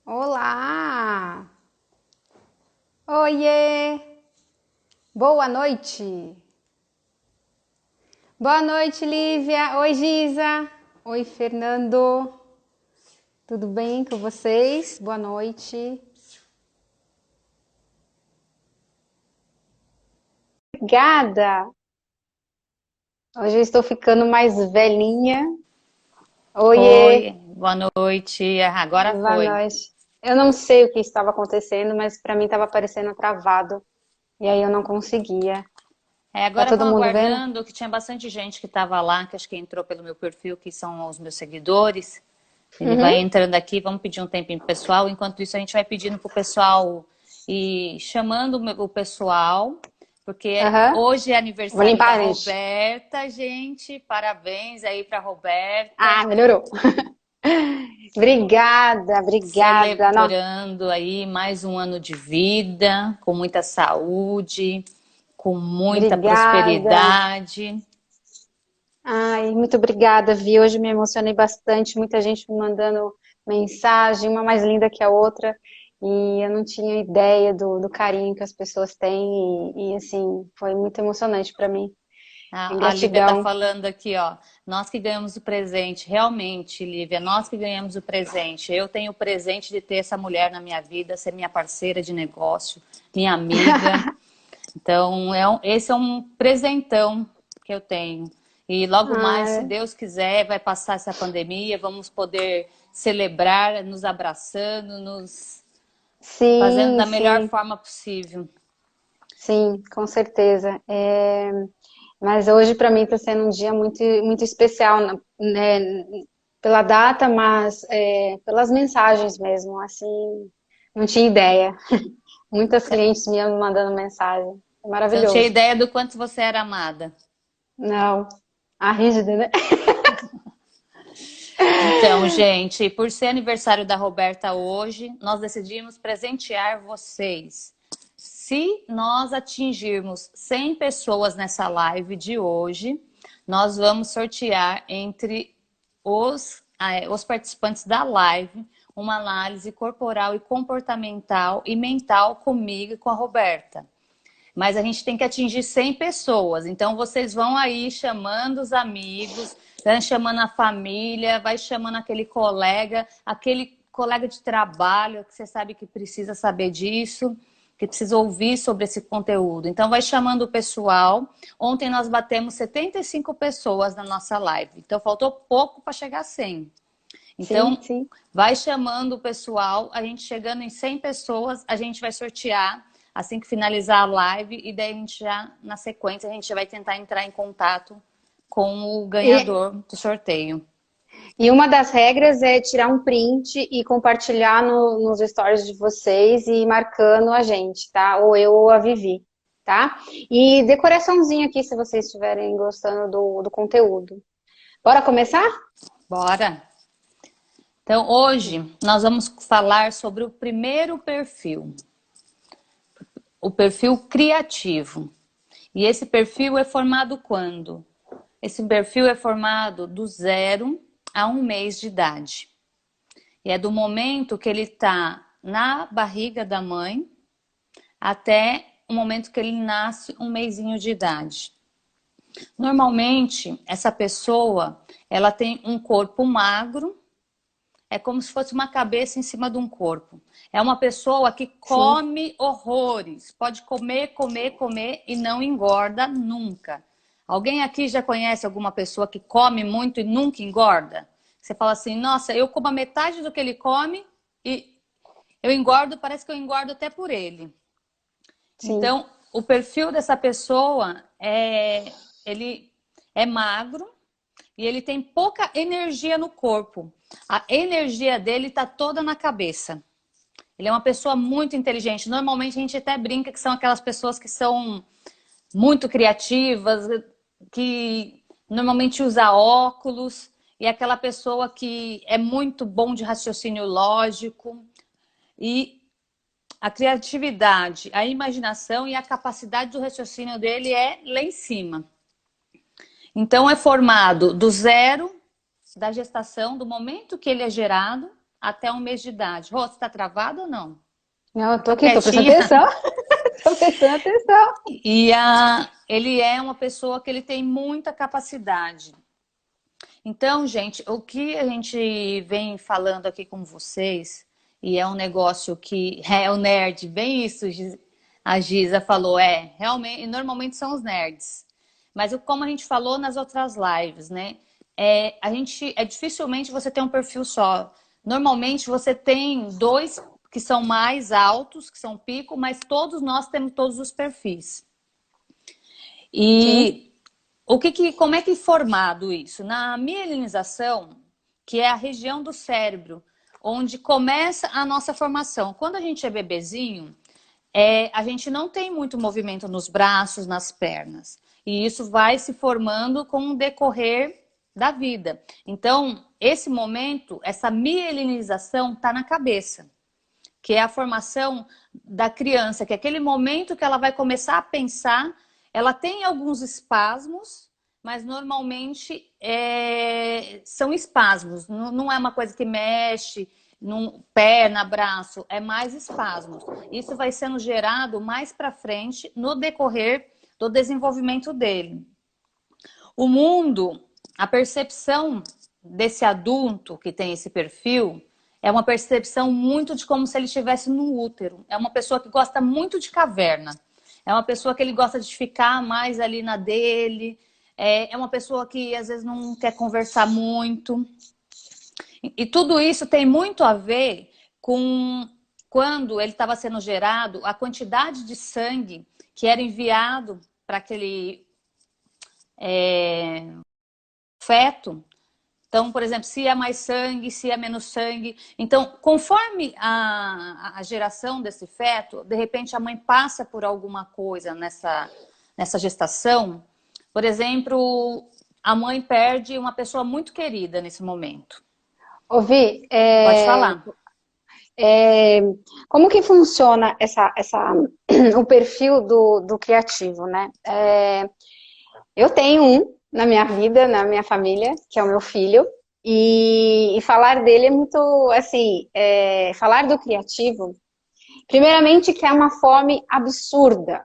Olá! Oiê! Boa noite! Boa noite, Lívia! Oi, Giza! Oi, Fernando! Tudo bem com vocês? Boa noite! Obrigada! Hoje eu estou ficando mais velhinha. Oiê! Oi, boa noite. Agora Boa foi. noite! Eu não sei o que estava acontecendo, mas para mim estava parecendo travado. E aí eu não conseguia. Tá Agora todo vão mundo vendo? aguardando, que tinha bastante gente que estava lá, que acho que entrou pelo meu perfil, que são os meus seguidores. Ele vai Uhum. entrando aqui, vamos pedir um tempinho pro pessoal. Enquanto isso, a gente vai pedindo pro pessoal e chamando o pessoal, porque Aham. hoje é Vou aniversário da limpar, gente. Roberta, gente. Parabéns aí pra Roberta. Ah, melhorou. Obrigada, obrigada. Não. Celebrando aí mais um ano de vida, com muita saúde, com muita Obrigada. prosperidade. Ai, muito obrigada, Vi. Hoje me emocionei bastante. Muita gente me mandando mensagem, uma mais linda que a outra. E eu não tinha ideia do carinho que as pessoas têm. Assim, foi muito emocionante para mim. A Lívia está Gratidão. falando aqui, ó. Nós que ganhamos o presente, realmente, Lívia, nós que ganhamos o presente. Eu tenho o presente de ter essa mulher na minha vida, ser minha parceira de negócio, minha amiga. Então, esse é um presentão que eu tenho. E logo mais, se Ah, Deus quiser, vai passar essa pandemia, vamos poder celebrar, nos abraçando, nos fazendo sim, da melhor sim, forma possível. sim, com certeza. Mas hoje para mim está sendo um dia muito, muito especial, né? Pela data, mas pelas mensagens mesmo. Assim, não tinha ideia. Muitas clientes me mandando mensagem. É Você não tinha maravilhoso. ideia do quanto você era amada. Não, a rígida, né? Então, gente, por ser aniversário da Roberta hoje, nós decidimos presentear vocês. Se nós atingirmos 100 pessoas nessa live de hoje, nós vamos sortear entre os participantes da live uma análise corporal e comportamental e mental comigo e com a Roberta. Mas a gente tem que atingir 100 pessoas. Então, vocês vão aí chamando os amigos, vai chamando a família, vai chamando aquele colega de trabalho que você sabe que precisa saber disso, que precisa ouvir sobre esse conteúdo. Então, vai chamando o pessoal. Ontem nós batemos 75 pessoas na nossa live. Então, faltou pouco para chegar a 100. Sim, Então, sim. vai chamando o pessoal, a gente chegando em 100 pessoas, a gente vai sortear assim que finalizar a live e daí a gente já, na sequência, a gente já vai tentar entrar em contato com o E, ganhador do sorteio. e uma das regras é tirar um print e compartilhar nos stories de vocês e marcando a gente, tá? Ou eu ou a Vivi, tá? E decoraçãozinha aqui se vocês estiverem gostando do conteúdo. Bora começar? Bora! Então, hoje nós vamos falar sobre o primeiro perfil, o perfil criativo. E esse perfil é formado quando? Esse perfil é formado do 0 a 1 mês de idade. E é do momento que ele está na barriga da mãe até o momento que ele nasce 1 mesinho de idade. Normalmente, essa pessoa, ela tem um corpo magro, é como se fosse uma cabeça em cima de um corpo. É uma pessoa que Sim. come horrores, pode comer, comer, comer e não engorda nunca. Alguém aqui já conhece alguma pessoa que come muito e nunca engorda? Você fala assim, nossa, eu como a metade do que ele come e eu engordo, parece que eu engordo até por ele. Sim. Então, o perfil dessa pessoa ele é magro e ele tem pouca energia no corpo. A energia dele está toda na cabeça. Ele é uma pessoa muito inteligente. Normalmente a gente até brinca que são aquelas pessoas que são muito criativas, que normalmente usa óculos, e aquela pessoa que é muito bom de raciocínio lógico. E a criatividade, a imaginação e a capacidade do raciocínio dele é lá em cima. Então é formado do 0 da gestação, do momento que ele é gerado, até 1 mês de idade. Rô, você está travada ou não? Não, eu tô Tá aqui, tô prestando quietinha? atenção. Tô prestando atenção. Ele é uma pessoa que ele tem muita capacidade. Então, gente, o que a gente vem falando aqui com vocês, e é um negócio que é o nerd, bem isso, a Giza falou, realmente, e normalmente são os nerds. Mas como a gente falou nas outras lives, né? Dificilmente você tem um perfil só. Normalmente você tem dois que são mais altos, que são pico, mas todos nós temos todos os perfis. Sim. E como é que é formado isso? Na mielinização, que é a região do cérebro, onde começa a nossa formação. Quando a gente é bebezinho, a gente não tem muito movimento nos braços, nas pernas. E isso vai se formando com o decorrer da vida. Então, esse momento, essa mielinização está na cabeça, que é a formação da criança, que é aquele momento que ela vai começar a pensar. Ela tem alguns espasmos, mas normalmente são espasmos, não é uma coisa que mexe, perna, braço, é mais espasmos. Isso vai sendo gerado mais para frente no decorrer do desenvolvimento dele. O mundo, a percepção desse adulto que tem esse perfil é uma percepção muito de como se ele estivesse no útero. É uma pessoa que gosta muito de caverna. É uma pessoa que ele gosta de ficar mais ali na dele. É uma pessoa que às vezes não quer conversar muito. E tudo isso tem muito a ver com quando ele estava sendo gerado, a quantidade de sangue que era enviado para aquele feto. Então, por exemplo, se é mais sangue, se é menos sangue. Então, conforme a geração desse feto, de repente a mãe passa por alguma coisa nessa gestação. Por exemplo, a mãe perde uma pessoa muito querida nesse momento. Ouvi, Pode falar. é, como que funciona o perfil do criativo, né? Eu tenho um na minha vida, na minha família, que é o meu filho, e falar dele é muito, assim, falar do criativo, primeiramente que é uma fome absurda,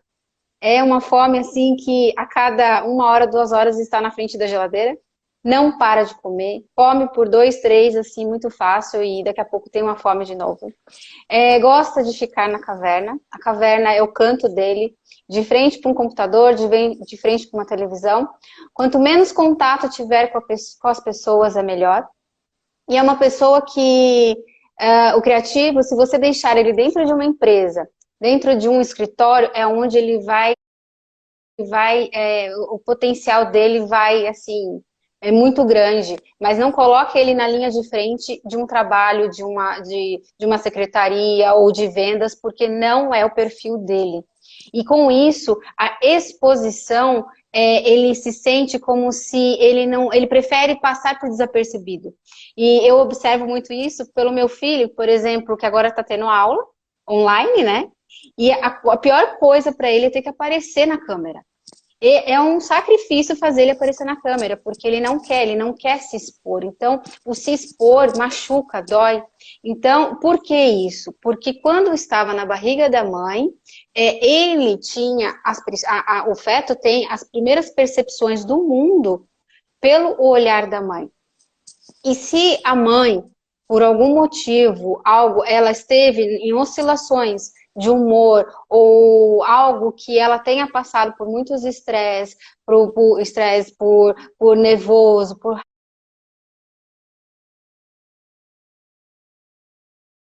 é uma fome, assim, que a cada 1 hora, 2 horas está na frente da geladeira, não para de comer, come por 2, 3, assim, muito fácil, e daqui a pouco tem uma fome de novo. Gosta de ficar na caverna. A caverna é o canto dele, de frente para um computador, de frente para uma televisão. Quanto menos contato tiver com as pessoas, é melhor. E é uma pessoa que, o criativo, se você deixar ele dentro de uma empresa, dentro de um escritório, é onde ele o potencial dele vai, assim, é muito grande, mas não coloque ele na linha de frente de um trabalho, de uma secretaria ou de vendas, porque não é o perfil dele. E com isso, a exposição, ele se sente como se ele prefere passar por desapercebido. E eu observo muito isso pelo meu filho, por exemplo, que agora está tendo aula online, né? E a pior coisa para ele é ter que aparecer na câmera. E é um sacrifício fazer ele aparecer na câmera, porque ele não quer se expor. Então, o se expor machuca, dói. Então, por que isso? Porque quando estava na barriga da mãe, ele tinha, o feto tem as primeiras percepções do mundo pelo olhar da mãe. E se a mãe, por algum motivo, ela esteve em oscilações de humor ou algo que ela tenha passado por muitos estresse, por nervoso, por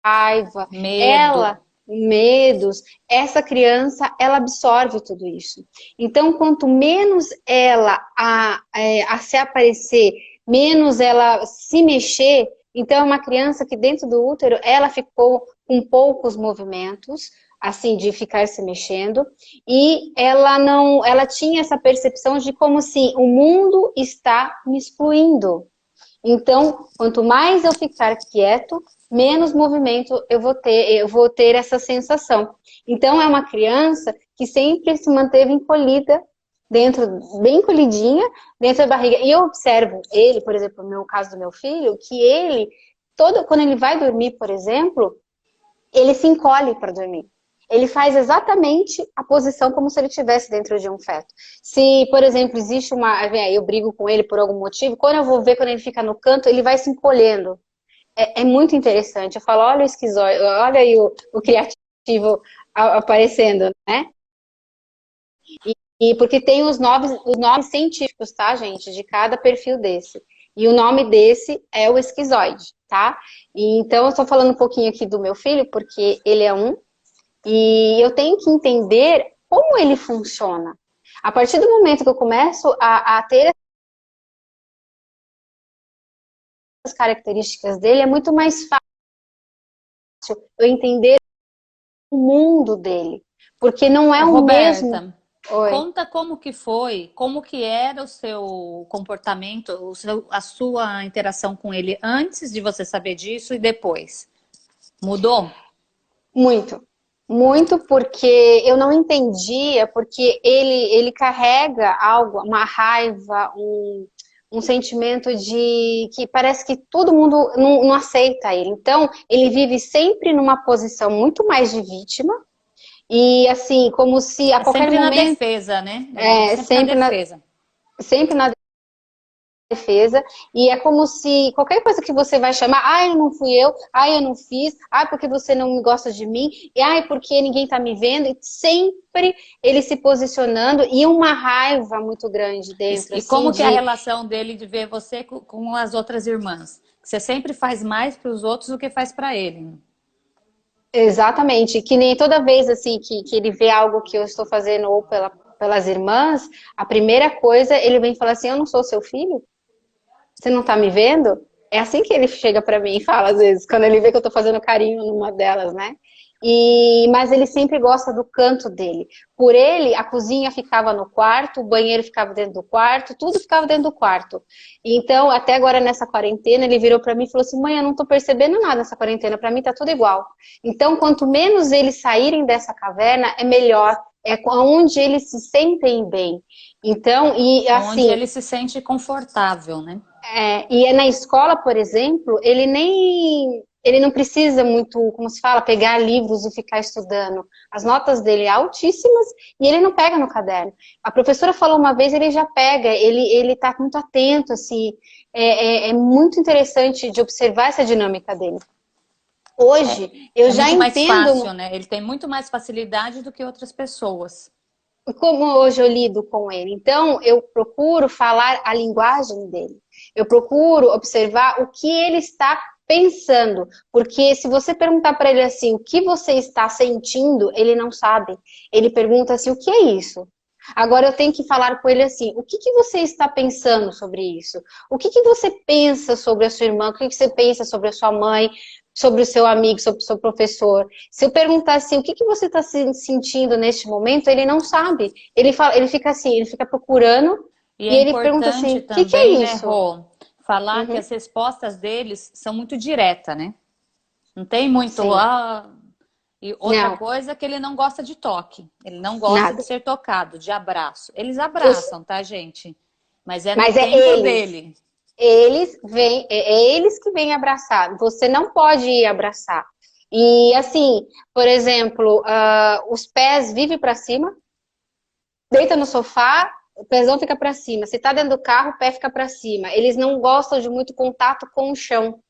raiva, Medo. medos, essa criança, ela absorve tudo isso. Então, quanto menos ela a se aparecer, menos ela se mexer, então é uma criança que dentro do útero, ela ficou com poucos movimentos, assim, de ficar se mexendo, e ela tinha essa percepção de como se o mundo está me excluindo. Então, quanto mais eu ficar quieto, menos movimento eu vou ter essa sensação. Então, é uma criança que sempre se manteve encolhida, bem encolhidinha, dentro da barriga. E eu observo ele, por exemplo, no caso do meu filho, que ele quando ele vai dormir, por exemplo, ele se encolhe para dormir. Ele faz exatamente a posição como se ele estivesse dentro de um feto. Se, por exemplo, existe eu brigo com ele por algum motivo, quando eu vou ver, quando ele fica no canto, ele vai se encolhendo. É muito interessante. Eu falo, olha o esquizoide, olha aí o criativo aparecendo, né? E porque tem os nomes científicos, tá, gente, de cada perfil desse. E o nome desse é o esquizoide, tá? E então eu estou falando um pouquinho aqui do meu filho, porque ele é um, e eu tenho que entender como ele funciona. A partir do momento que eu começo a ter as características dele, é muito mais fácil eu entender o mundo dele. Porque não é Ô, o mesmo. Roberta, Oi. conta como que foi, como que era o seu comportamento, a sua interação com ele antes de você saber disso e depois. Mudou? Muito. Muito porque eu não entendia, porque ele carrega algo, uma raiva, um sentimento de que parece que todo mundo não aceita ele. Então, ele vive sempre numa posição muito mais de vítima e assim, como se a É qualquer sempre na momento, defesa, né? Ele vive sempre na defesa. sempre na defesa, e é como se qualquer coisa que você vai chamar, ai, não fui eu, ai, eu não fiz, ai, porque você não me gosta de mim, e ai, porque ninguém tá me vendo, e sempre ele se posicionando, e uma raiva muito grande dentro, E assim, como que é a de... relação dele de ver você com as outras irmãs? Você sempre faz mais para os outros do que faz para ele. Exatamente, que nem toda vez, assim, que ele vê algo que eu estou fazendo ou pelas irmãs, a primeira coisa, ele vem falar assim, eu não sou seu filho? Você não tá me vendo? É assim que ele chega pra mim e fala, às vezes, quando ele vê que eu tô fazendo carinho numa delas, né? Mas ele sempre gosta do canto dele. Por ele, a cozinha ficava no quarto, o banheiro ficava dentro do quarto, tudo ficava dentro do quarto. Então, até agora nessa quarentena, ele virou pra mim e falou assim: mãe, eu não tô percebendo nada nessa quarentena, pra mim tá tudo igual. Então, quanto menos eles saírem dessa caverna, é melhor. É onde eles se sentem bem. Então, e Onde assim, ele se sente confortável, né? e é na escola, por exemplo, ele não precisa muito, como se fala, pegar livros e ficar estudando. As notas dele é altíssimas e ele não pega no caderno. A professora falou uma vez, ele já pega, ele está muito atento, assim, é muito interessante de observar essa dinâmica dele. Hoje, eu É já muito mais entendo fácil, né? Ele tem muito mais facilidade do que outras pessoas. como hoje eu lido com ele. Então, eu procuro falar a linguagem dele. Eu procuro observar o que ele está pensando. Porque se você perguntar para ele assim, o que você está sentindo, ele não sabe. Ele pergunta assim, o que é isso? Agora eu tenho que falar com ele assim, o que você está pensando sobre isso? O que você pensa sobre a sua irmã? O que você pensa sobre a sua mãe? Sobre o seu amigo, sobre o seu professor. Se eu perguntar assim, o que você está se sentindo neste momento, ele não sabe. Ele fala, ele fica assim, ele fica procurando E e é ele pergunta assim, importante o que é também, né, isso? Rô, falar que Uhum, as respostas deles são muito diretas, né? Não tem muito. sim, E outra não, coisa é que ele não gosta de toque. Ele não gosta de nada. ser tocado, de abraço. Eles Eu- abraçam, tá, gente? Mas é no mas é tempo dele. é eles que vêm abraçar. Você não pode ir abraçar. E assim, por exemplo, os pés vivem para cima, deita no sofá, o pezão fica para cima. Se tá dentro do carro, o pé fica para cima. Eles não gostam de muito contato com o chão.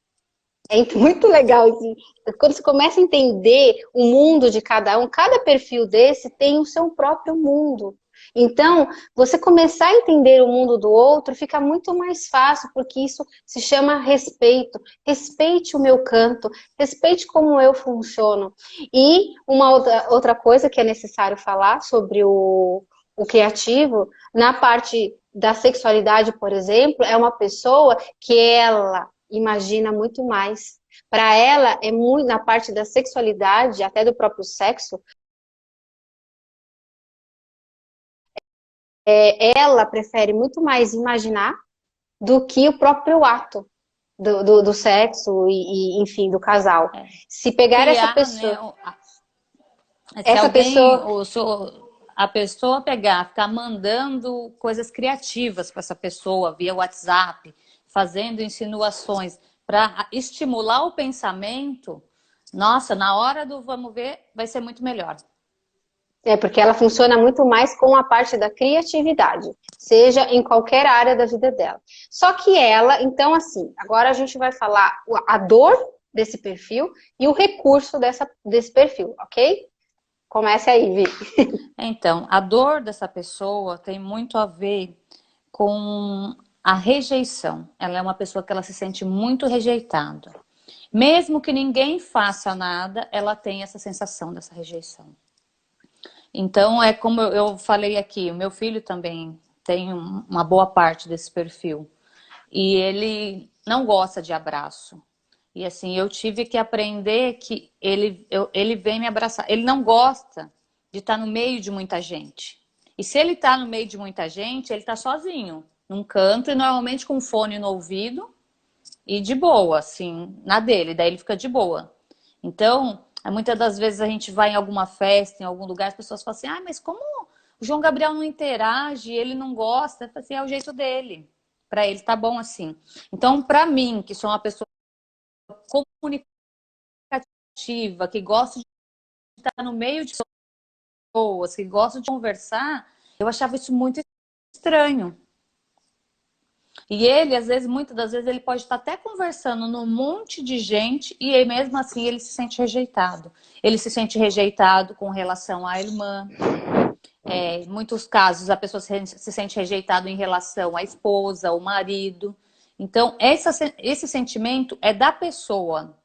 É muito legal. Assim. Quando você começa a entender o mundo de cada perfil desse tem o seu próprio mundo. Então, você começar a entender o mundo do outro fica muito mais fácil, porque isso se chama respeito. Respeite o meu canto, respeite como eu funciono. E uma outra coisa que é necessário falar sobre o criativo, na parte da sexualidade, por exemplo, é uma pessoa que ela imagina muito mais. Para ela, é muito na parte da sexualidade, até do próprio sexo, ela prefere muito mais imaginar do que o próprio ato do sexo enfim, do casal. É. Se pegar Criar, né? Se essa alguém, pessoa, ou se a pessoa pegar, ficar mandando coisas criativas para essa pessoa via WhatsApp, fazendo insinuações, para estimular o pensamento, nossa, na hora do vamos ver, vai ser muito melhor. Porque ela funciona muito mais com a parte da criatividade, seja em qualquer área da vida dela. Só que ela, então assim, agora a gente vai falar a dor desse perfil e o recurso desse perfil, ok? Comece aí, Vi. Então, a dor dessa pessoa tem muito a ver com a rejeição. Ela é uma pessoa que ela se sente muito rejeitada. Mesmo que ninguém faça nada, ela tem essa sensação dessa rejeição. Então, é como eu falei aqui, o meu filho também tem uma boa parte desse perfil. E ele não gosta de abraço. E assim, eu tive que aprender que ele vem me abraçar. Ele não gosta de estar no meio de muita gente. E se ele está no meio de muita gente, ele está sozinho, num canto, e normalmente com fone no ouvido e de boa, assim, na dele. Daí ele fica de boa. Então, muitas das vezes a gente vai em alguma festa, em algum lugar, as pessoas falam assim, ah, mas como o João Gabriel não interage, ele não gosta? Eu falo assim, é o jeito dele. Para ele tá bom assim. Então, para mim, que sou uma pessoa comunicativa, que gosta de estar no meio de pessoas, que gosta de conversar, eu achava isso muito estranho. E ele, às vezes, muitas das vezes, ele pode estar até conversando num monte de gente e mesmo assim ele se sente rejeitado. Ele se sente rejeitado com relação à irmã. Em muitos casos, a pessoa se sente rejeitado em relação à esposa, ao marido. Então, esse sentimento é da pessoa.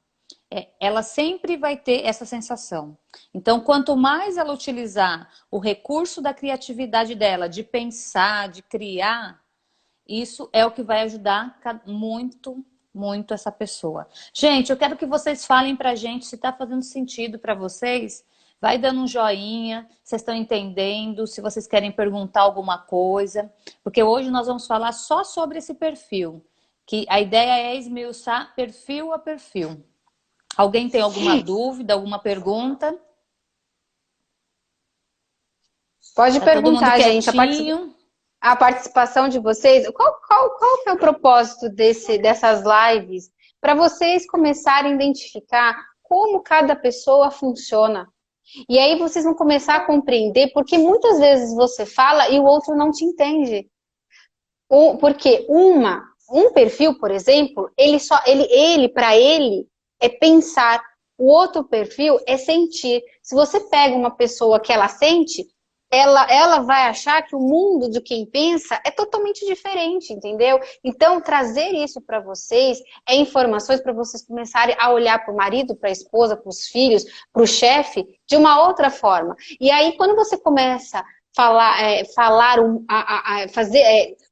Ela sempre vai ter essa sensação. Então, quanto mais ela utilizar o recurso da criatividade dela, de pensar, de criar, isso é o que vai ajudar muito, muito essa pessoa. Gente, eu quero que vocês falem pra gente se está fazendo sentido para vocês. Vai dando um joinha, vocês estão entendendo, se vocês querem perguntar alguma coisa. Porque hoje nós vamos falar só sobre esse perfil. Que a ideia é esmiuçar perfil a perfil. Alguém tem alguma dúvida, alguma pergunta? Pode Tá todo mundo perguntar, gente. quietinho. A participação de vocês, qual que é o propósito dessas lives? Para vocês começarem a identificar como cada pessoa funciona. E aí vocês vão começar a compreender, porque muitas vezes você fala e o outro não te entende. Porque um perfil, por exemplo, ele para ele é pensar. O outro perfil é sentir. Se você pega uma pessoa que ela sente, ela vai achar que o mundo de quem pensa é totalmente diferente, entendeu? Então, trazer isso para vocês é informações para vocês começarem a olhar para o marido, para a esposa, para os filhos, para o chefe, de uma outra forma. E aí, quando você começa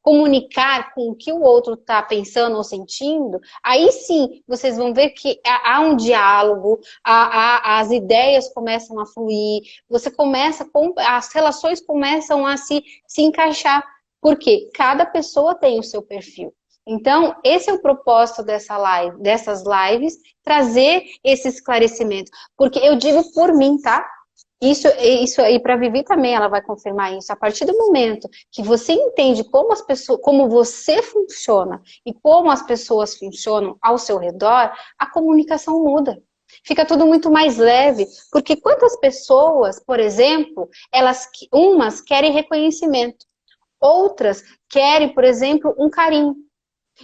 comunicar com o que o outro está pensando ou sentindo, aí sim vocês vão ver que há um diálogo, as ideias começam a fluir, as relações começam a se encaixar, porque cada pessoa tem o seu perfil. Então, esse é o propósito dessas lives, trazer esse esclarecimento. Porque eu digo por mim, tá? Isso aí para a Vivi também, ela vai confirmar isso. A partir do momento que você entende como você funciona e como as pessoas funcionam ao seu redor, a comunicação muda. Fica tudo muito mais leve, porque quantas pessoas, por exemplo, umas querem reconhecimento, outras querem, por exemplo, um carinho.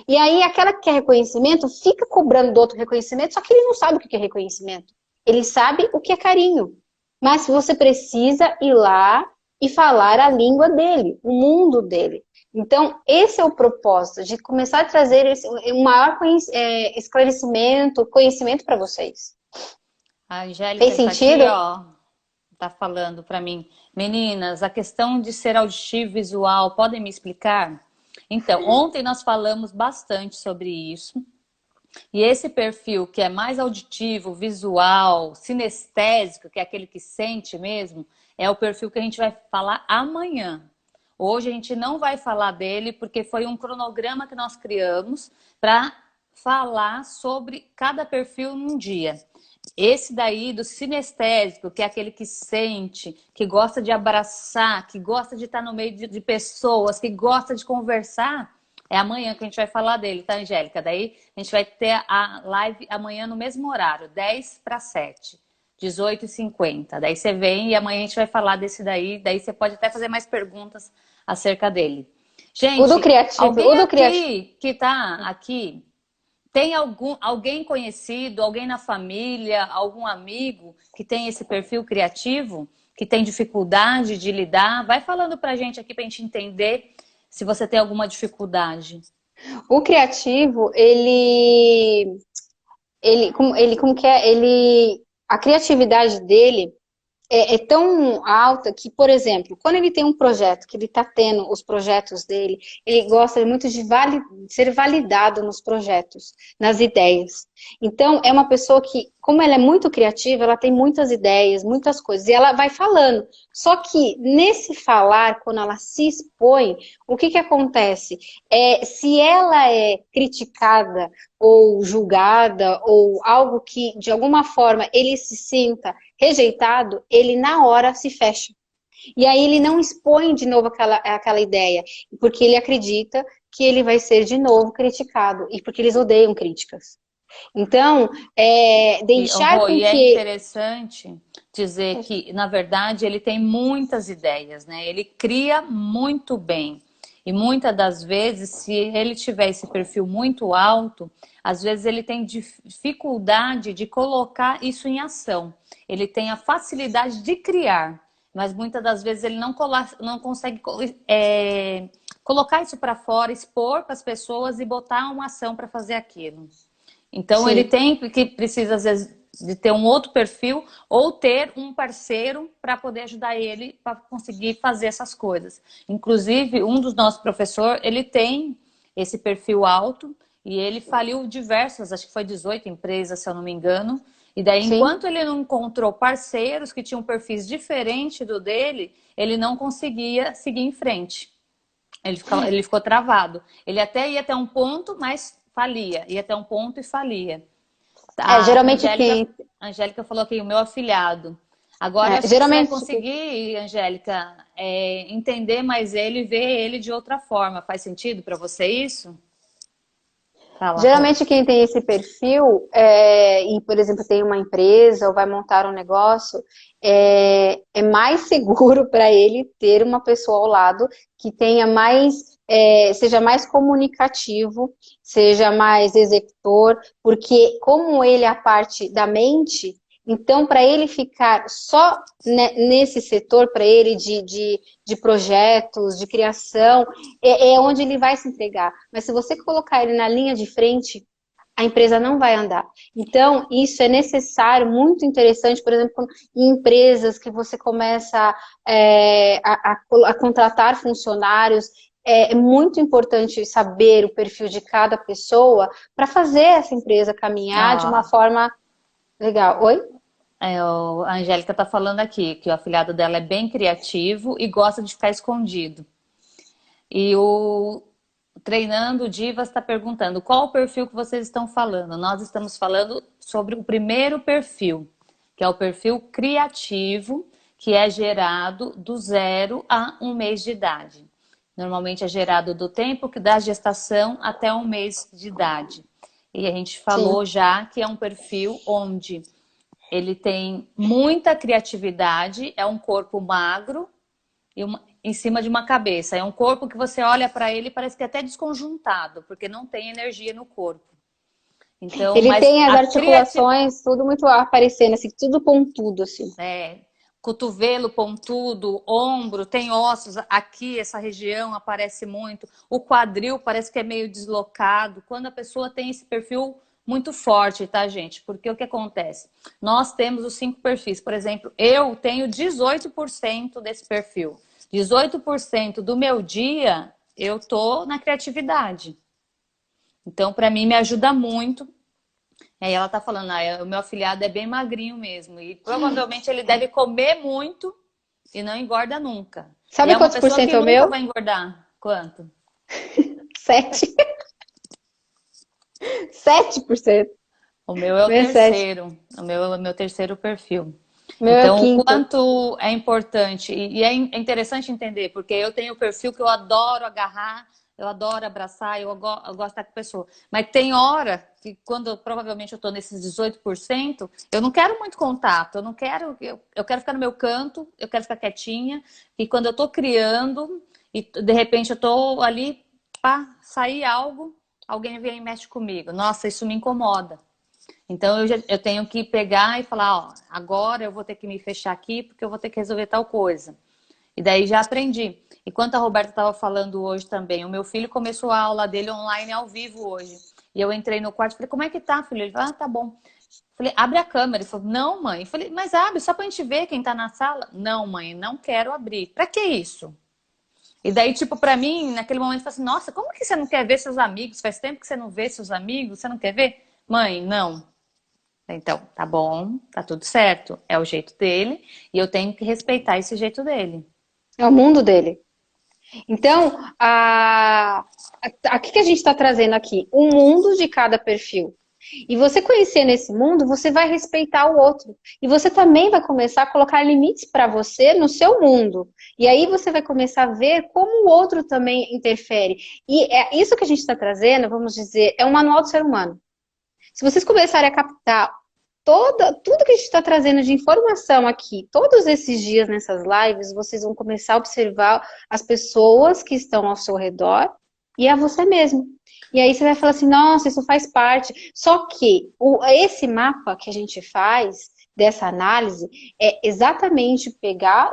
E aí aquela que quer reconhecimento fica cobrando do outro reconhecimento, só que ele não sabe o que é reconhecimento. Ele sabe o que é carinho. Mas você precisa ir lá e falar a língua dele, o mundo dele. Então, esse é o propósito, de começar a trazer um maior esclarecimento, conhecimento para vocês. A Angélica Fez sentido? tá aqui, ó, tá falando para mim. Meninas, a questão de ser auditivo e visual, podem me explicar? Então, ontem nós falamos bastante sobre isso. E esse perfil que é mais auditivo, visual, sinestésico, que é aquele que sente mesmo, é o perfil que a gente vai falar amanhã. Hoje a gente não vai falar dele porque foi um cronograma que nós criamos para falar sobre cada perfil num dia. Esse daí do sinestésico, que é aquele que sente, que gosta de abraçar, que gosta de estar no meio de pessoas, que gosta de conversar, É amanhã que a gente vai falar dele, tá, Angélica? Daí a gente vai ter a live amanhã no mesmo horário, 10 para 7, 18h50. Daí você vem e amanhã a gente vai falar desse daí você pode até fazer mais perguntas acerca dele. Gente, O alguém do criativo. aqui que tá aqui tem alguém conhecido, alguém na família, algum amigo que tem esse perfil criativo, que tem dificuldade de lidar? Vai falando pra gente aqui pra gente entender se você tem alguma dificuldade. O criativo, como que é? A criatividade dele é tão alta que, por exemplo, quando ele tem um projeto, que ele está tendo os projetos dele, ele gosta muito de ser validado nos projetos, nas ideias. Então, é uma pessoa que, como ela é muito criativa, ela tem muitas ideias, muitas coisas, e ela vai falando. Só que nesse falar, quando ela se expõe, o que que acontece? Se ela é criticada ou julgada, ou algo que, de alguma forma, ele se sinta rejeitado, ele na hora se fecha. E aí ele não expõe de novo aquela ideia, porque ele acredita que ele vai ser de novo criticado, e porque eles odeiam críticas. Então, deixar Rô, com e é que... interessante dizer que, na verdade, ele tem muitas ideias, né? Ele cria muito bem. E muitas das vezes, se ele tiver esse perfil muito alto, às vezes ele tem dificuldade de colocar isso em ação. Ele tem a facilidade de criar, mas muitas das vezes ele não consegue colocar isso para fora, expor para as pessoas e botar uma ação para fazer aquilo. Então ele Sim, tem que precisa às vezes de ter um outro perfil ou ter um parceiro para poder ajudar ele para conseguir fazer essas coisas. Inclusive, um dos nossos professores, ele tem esse perfil alto e ele faliu diversas, acho que foi 18 empresas, se eu não me engano. E daí, sim. enquanto ele não encontrou parceiros que tinham perfis diferentes do dele, ele não conseguia seguir em frente. Ele ficou travado. Ele até ia até um ponto, mas falia. Ia até um ponto e falia. A Geralmente quem... A Angélica falou aqui, o meu afilhado. Agora, eu acho que você vai Geralmente conseguir, Angélica, entender mais ele e ver ele de outra forma. Faz sentido para você isso? Fala, Rô. Geralmente quem tem esse perfil, e por exemplo tem uma empresa ou vai montar um negócio, é mais seguro para ele ter uma pessoa ao lado que tenha seja mais comunicativo, seja mais executor, porque como ele é a parte da mente, então para ele ficar só nesse setor, para ele de projetos, de criação, é onde ele vai se entregar. Mas se você colocar ele na linha de frente, a empresa não vai andar. Então, isso é necessário, muito interessante, por exemplo, em empresas que você começa a contratar funcionários, é muito importante saber o perfil de cada pessoa para fazer essa empresa caminhar de uma Ah, forma legal. Oi? a Angélica está falando aqui que o afilhado dela é bem criativo e gosta de ficar escondido. E o Treinando Divas está perguntando qual o perfil que vocês estão falando. Nós estamos falando sobre o primeiro perfil, que é o perfil criativo, que é gerado do 0 a 1 mês de idade. Normalmente é gerado do tempo que da gestação até 1 mês de idade. E a gente Sim. falou já que é um perfil onde ele tem muita criatividade, é um corpo magro em cima de uma cabeça. É um corpo que você olha para ele e parece que é até desconjuntado, porque não tem energia no corpo. Então, Ele mas tem as a criatividade, articulações, tudo muito aparecendo, assim, tudo pontudo, assim. cotovelo pontudo, ombro, tem ossos aqui, essa região aparece muito. O quadril parece que é meio deslocado. Quando a pessoa tem esse perfil muito forte, tá, gente? Porque o que acontece? Nós temos os 5 perfis. Por exemplo, eu tenho 18% desse perfil. 18% do meu dia eu tô na criatividade. Então, para mim, me ajuda muito. Aí ela tá falando, o meu afilhado é bem magrinho mesmo. E provavelmente ele deve comer muito e não engorda nunca. E Sabe é uma quantos por pessoa cento que é o nunca meu? vai engordar. Quanto? 7. 7%. O meu é o Meu é 7. terceiro. O meu é o meu terceiro perfil. Meu é o Então, o quinto. quanto é importante. E é interessante entender, porque eu tenho o perfil que eu adoro agarrar eu adoro abraçar, eu gosto de estar com a pessoa. Mas tem hora que quando provavelmente eu estou nesses 18%, eu não quero muito contato, eu não quero, eu quero ficar no meu canto, eu quero ficar quietinha. E quando eu estou criando, e de repente eu estou ali, pá, sair algo, alguém vem e mexe comigo. Nossa, isso me incomoda. Então eu tenho que pegar e falar, ó, agora eu vou ter que me fechar aqui porque eu vou ter que resolver tal coisa. E daí já aprendi. Enquanto a Roberta estava falando hoje também, o meu filho começou a aula dele online ao vivo hoje. E eu entrei no quarto e falei, como é que tá, filho? Ele falou, ah, tá bom. Falei, abre a câmera. Ele falou, não, mãe. Eu falei, mas abre, só pra gente ver quem tá na sala. Não, mãe, não quero abrir. Pra que isso? E daí, tipo, pra mim, naquele momento, eu falei assim, nossa, como que você não quer ver seus amigos? Faz tempo que você não vê seus amigos, você não quer ver? Mãe, não. Então, tá bom, tá tudo certo. É o jeito dele e eu tenho que respeitar esse jeito dele. É o mundo dele. Então, o que a gente está trazendo aqui? O mundo de cada perfil. E você conhecendo esse mundo, você vai respeitar o outro. E você também vai começar a colocar limites para você no seu mundo. E aí você vai começar a ver como o outro também interfere. E é isso que a gente está trazendo, vamos dizer, é um manual do ser humano. Se vocês começarem a captar tudo que a gente está trazendo de informação aqui, todos esses dias nessas lives, vocês vão começar a observar as pessoas que estão ao seu redor e a você mesmo. E aí você vai falar assim, nossa, isso faz parte. Só que esse mapa que a gente faz, dessa análise, é exatamente pegar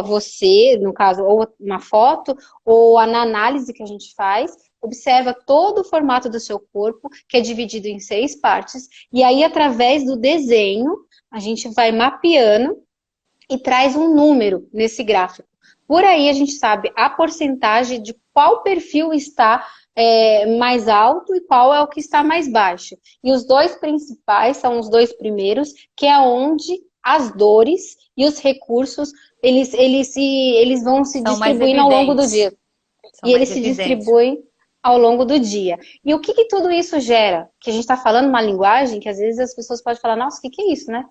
você, no caso, ou uma foto, ou na análise que a gente faz, observa todo o formato do seu corpo, que é dividido em 6 partes, e aí, através do desenho, a gente vai mapeando e traz um número nesse gráfico. Por aí a gente sabe a porcentagem de qual perfil está mais alto e qual é o que está mais baixo. E os dois principais são os dois primeiros, que é onde as dores e os recursos eles vão se São mais distribuindo ao longo do evidentes. dia. São E eles mais se evidentes. distribuem ao longo do dia. E o que, que tudo isso gera? Que a gente está falando uma linguagem que às vezes as pessoas podem falar, nossa, o que, que é isso, né?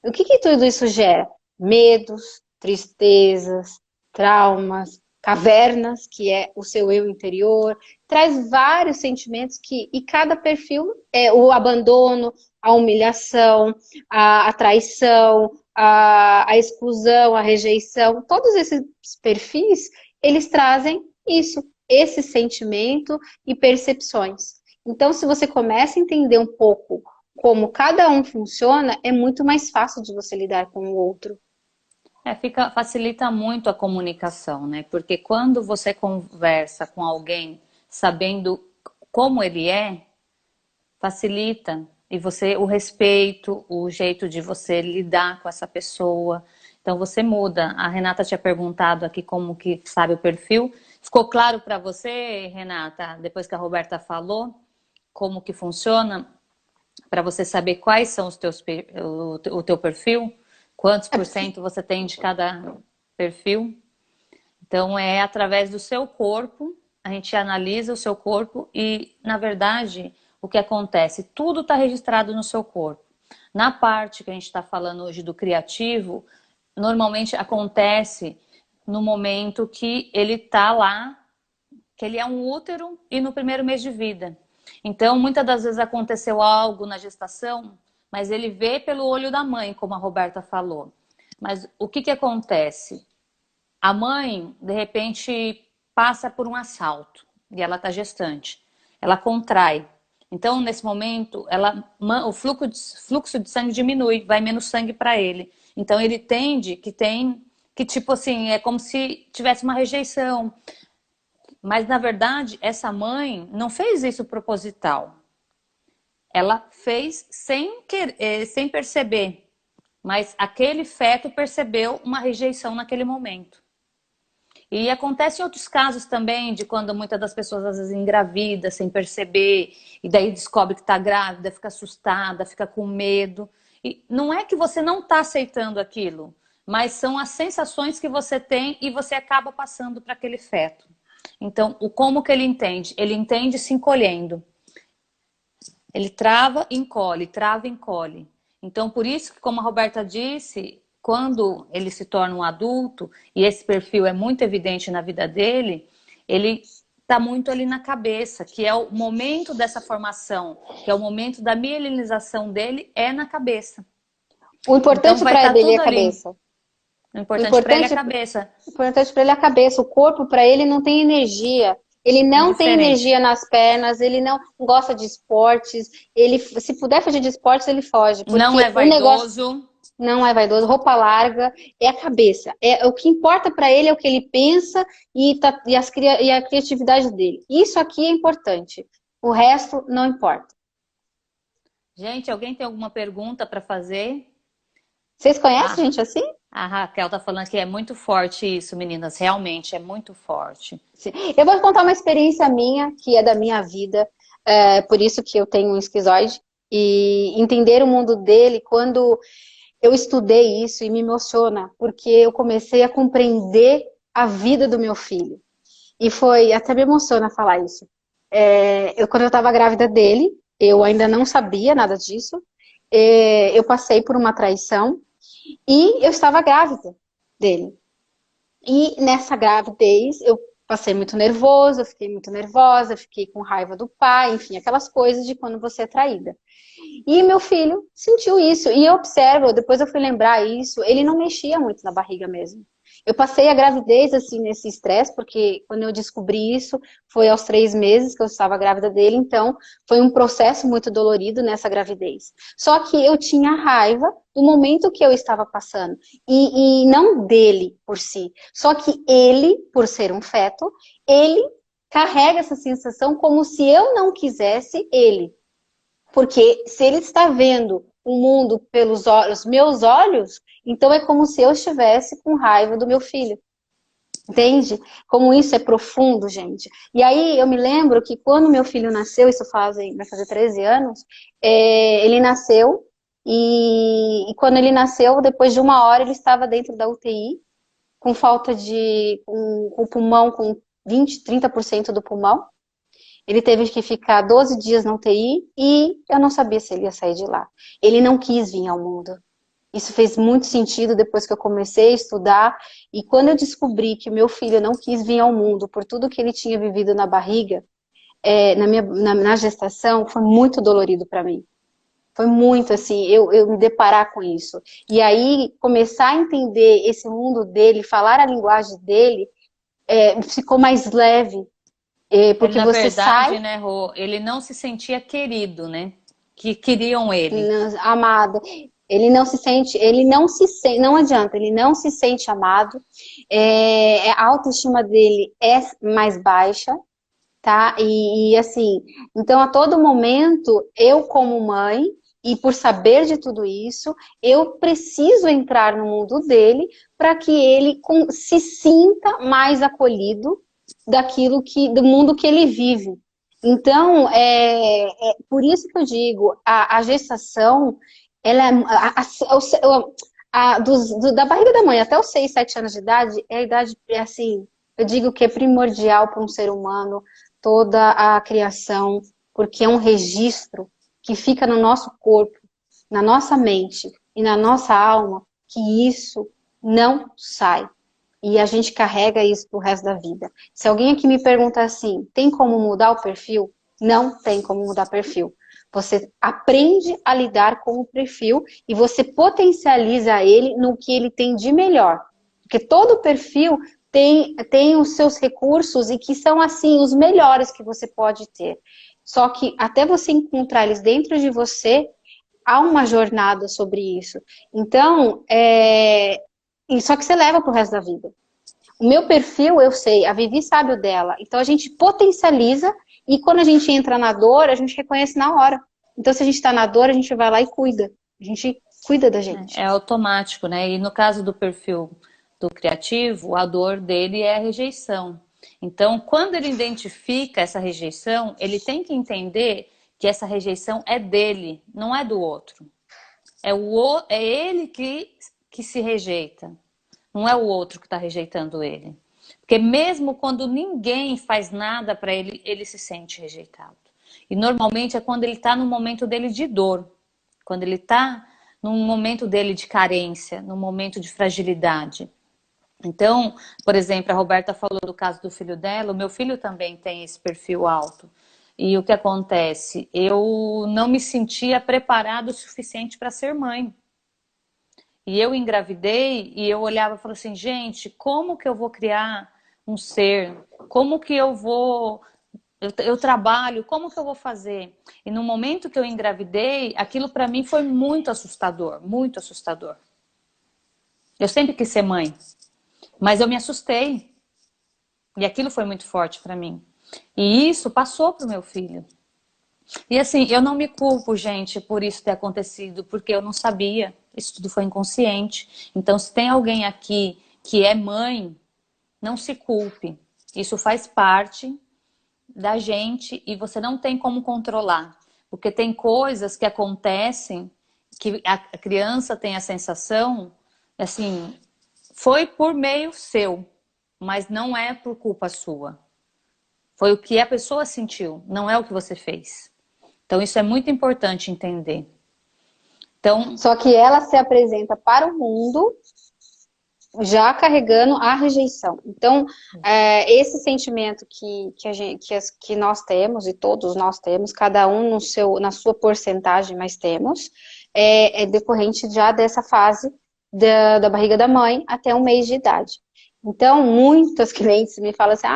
O que, que tudo isso gera? Medos, tristezas, traumas, cavernas, que é o seu eu interior, traz vários sentimentos e cada perfil é o abandono, a humilhação, a traição, a exclusão, a rejeição, todos esses perfis, eles trazem isso, esse sentimento e percepções. Então, se você começa a entender um pouco como cada um funciona, é muito mais fácil de você lidar com o outro. Facilita muito a comunicação, né? Porque quando você conversa com alguém sabendo como ele é, facilita. E você, o respeito, o jeito de você lidar com essa pessoa. Então você muda. A Renata tinha perguntado aqui como que sabe o perfil. Ficou claro para você, Renata, depois que a Roberta falou, como que funciona? Para você saber quais são o teu perfil? Quantos por cento você tem de cada perfil? Então é através do seu corpo, a gente analisa o seu corpo e, na verdade, o que acontece? Tudo está registrado no seu corpo. Na parte que a gente está falando hoje do criativo, normalmente acontece no momento que ele está lá, que ele é um útero e no primeiro mês de vida. Então, muitas das vezes aconteceu algo na gestação, mas ele vê pelo olho da mãe, como a Roberta falou. Mas o que acontece? A mãe, de repente, passa por um assalto e ela está gestante. Ela contrai. Então, nesse momento, o fluxo de sangue diminui, vai menos sangue para ele. Então, ele tende que tipo assim, é como se tivesse uma rejeição. Mas, na verdade, essa mãe não fez isso proposital. Ela fez sem perceber. Mas aquele feto percebeu uma rejeição naquele momento. E acontece em outros casos também, de quando muitas das pessoas às vezes engravidam sem perceber, e daí descobre que está grávida, fica assustada, fica com medo. E não é que você não está aceitando aquilo, mas são as sensações que você tem e você acaba passando para aquele feto. Então, como que ele entende? Ele entende se encolhendo. Ele trava, encolhe. Então, por isso que, como a Roberta disse, quando ele se torna um adulto, e esse perfil é muito evidente na vida dele, ele está muito ali na cabeça, que é o momento dessa formação, que é o momento da mielinização dele, é na cabeça. O Então importante vai para estar ele é tudo a ali. cabeça. O O importante para ele é a importante, cabeça. o importante para ele é a cabeça. O corpo, para ele, não tem energia. Ele não tem Indiferente. energia nas pernas, ele não gosta de esportes. Ele, se puder fugir de esportes, ele foge. Não é Porque o negócio vaidoso. não é vaidoso, roupa larga, é a cabeça. É, o que importa para ele é o que ele pensa e a criatividade dele. Isso aqui é importante. O resto não importa. Gente, alguém tem alguma pergunta para fazer? Vocês conhecem Ah, gente assim? a Raquel tá falando que é muito forte isso, meninas. Realmente é muito forte. Sim. Eu vou contar uma experiência minha, que é da minha vida, por isso que eu tenho um esquizoide, e entender o mundo dele quando eu estudei isso e me emociona, porque eu comecei a compreender a vida do meu filho. E foi, até me emociona falar isso. Quando eu estava grávida dele, eu ainda não sabia nada disso, eu passei por uma traição e eu estava grávida dele. E nessa gravidez, eu passei muito nervoso, eu fiquei muito nervosa, fiquei com raiva do pai, enfim, aquelas coisas de quando você é traída. E meu filho sentiu isso. E eu observo, depois eu fui lembrar isso, ele não mexia muito na barriga mesmo. Eu passei a gravidez assim nesse estresse, porque quando eu descobri isso, foi aos 3 meses que eu estava grávida dele, então foi um processo muito dolorido nessa gravidez. Só que eu tinha raiva do momento que eu estava passando, e não dele por si. Só que ele, por ser um feto, ele carrega essa sensação como se eu não quisesse ele. Porque se ele está vendo o mundo pelos olhos, meus olhos, então é como se eu estivesse com raiva do meu filho. Entende? Como isso é profundo, gente. E aí eu me lembro que quando meu filho nasceu, vai fazer 13 anos, ele nasceu e quando ele nasceu, depois de 1 hora, ele estava dentro da UTI, com falta com o pulmão, com 20, 30% do pulmão. Ele teve que ficar 12 dias na UTI e eu não sabia se ele ia sair de lá. Ele não quis vir ao mundo. Isso fez muito sentido depois que eu comecei a estudar. E quando eu descobri que meu filho não quis vir ao mundo por tudo que ele tinha vivido na barriga, na gestação, foi muito dolorido para mim. Foi muito assim, eu me deparar com isso. E aí, começar a entender esse mundo dele, falar a linguagem dele, ficou mais leve. Ele, Porque na você verdade, sai né, Rô, ele não se sentia querido, né? Que queriam ele. amado. Ele não se sente, não adianta, ele não se sente amado. A autoestima dele é mais baixa, tá? E assim, então a todo momento, eu como mãe, e por saber de tudo isso, eu preciso entrar no mundo dele para que ele se sinta mais acolhido do mundo que ele vive. Então, por isso que eu digo, a gestação, ela é, da barriga da mãe até os 6, 7 anos de idade, é a idade, assim, eu digo que é primordial para um ser humano, toda a criação, porque é um registro que fica no nosso corpo, na nossa mente e na nossa alma, que isso não sai. E a gente carrega isso pro resto da vida. Se alguém aqui me pergunta assim, tem como mudar o perfil? Não tem como mudar perfil. Você aprende a lidar com o perfil e você potencializa ele no que ele tem de melhor. Porque todo perfil tem os seus recursos e que são, assim, os melhores que você pode ter. Só que até você encontrar eles dentro de você, há uma jornada sobre isso. Então, só que você leva pro resto da vida. O meu perfil, eu sei, a Vivi sabe o dela. Então a gente potencializa e quando a gente entra na dor, a gente reconhece na hora. Então se a gente tá na dor, a gente vai lá e cuida. A gente cuida da gente. É automático, né? E no caso do perfil do criativo, a dor dele é a rejeição. Então, quando ele identifica essa rejeição, ele tem que entender que essa rejeição é dele, não é do outro. É ele que se rejeita. Não é o outro que está rejeitando ele. Porque mesmo quando ninguém faz nada para ele, ele se sente rejeitado. E normalmente é quando ele está no momento dele de dor. Quando ele está num momento dele de carência, num momento de fragilidade. Então, por exemplo, a Roberta falou do caso do filho dela, o meu filho também tem esse perfil alto. E o que acontece? Eu não me sentia preparado o suficiente para ser mãe. E eu engravidei e eu olhava e falava assim, gente, como que eu vou criar um ser? Como que eu vou... Eu trabalho, como que eu vou fazer? E no momento que eu engravidei, aquilo para mim foi muito assustador, muito assustador. Eu sempre quis ser mãe, mas eu me assustei. E aquilo foi muito forte para mim. E isso passou pro meu filho. E assim, eu não me culpo, gente, por isso ter acontecido, porque eu não sabia. Isso tudo foi inconsciente. Então, se tem alguém aqui que é mãe, não se culpe. Isso faz parte da gente e você não tem como controlar. Porque tem coisas que acontecem que a criança tem a sensação, assim, foi por meio seu, mas não é por culpa sua. Foi o que a pessoa sentiu, não é o que você fez. Então, isso é muito importante entender. Então, Só que ela se apresenta para o mundo já carregando a rejeição. Então, esse sentimento que nós temos, e todos nós temos, cada um no seu, na sua porcentagem, mas temos, é decorrente já dessa fase da barriga da mãe até 1 mês de idade. Então, muitas clientes me falam assim,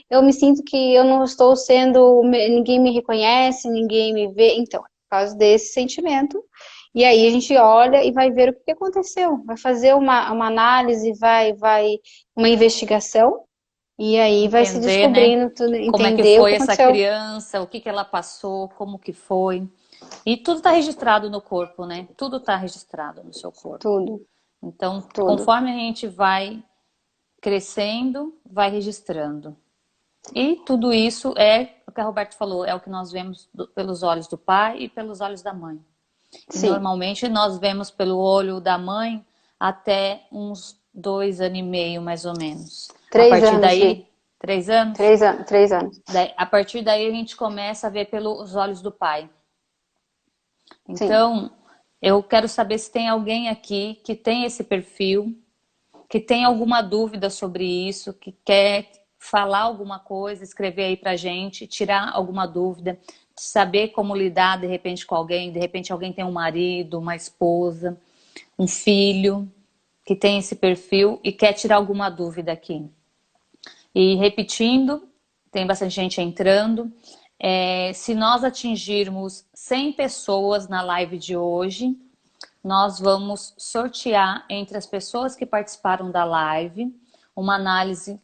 eu me sinto que eu não estou sendo, ninguém me reconhece, ninguém me vê. Então, é por causa desse sentimento. E aí a gente olha e vai ver o que aconteceu. Vai fazer uma análise, uma investigação, e aí vai se entender, né? descobrindo tudo, Como é que entender o foi que essa aconteceu. criança, o que que ela passou, como que foi. E tudo está registrado no corpo, né? Tudo está registrado no seu corpo. Tudo, Então, tudo. conforme a gente vai crescendo, vai registrando. E tudo isso é o que a Roberta falou, é o que nós vemos pelos olhos do pai e pelos olhos da mãe. E Sim, normalmente nós vemos pelo olho da mãe até uns 2 anos e meio, mais ou menos. A três partir anos, Vi. daí, 3 anos, 3 anos, 3 anos. a partir daí a gente começa a ver pelos olhos do pai. Sim. Então, eu quero saber se tem alguém aqui que tem esse perfil, que tem alguma dúvida sobre isso, que quer falar alguma coisa, escrever aí pra gente, tirar alguma dúvida, saber como lidar de repente com alguém, de repente alguém tem um marido, uma esposa, um filho que tem esse perfil e quer tirar alguma dúvida aqui. E repetindo, tem bastante gente entrando. Se nós atingirmos 100 pessoas na live de hoje, nós vamos sortear entre as pessoas que participaram da live uma análise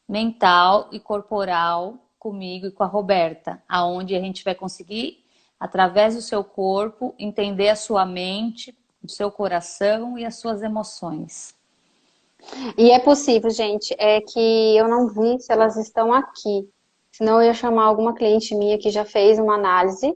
mental e corporal comigo e com a Roberta, aonde a gente vai conseguir, através do seu corpo, entender a sua mente, o seu coração e as suas emoções. E é possível, gente, é que eu não vi se elas estão aqui. Senão eu ia chamar alguma cliente minha que já fez uma análise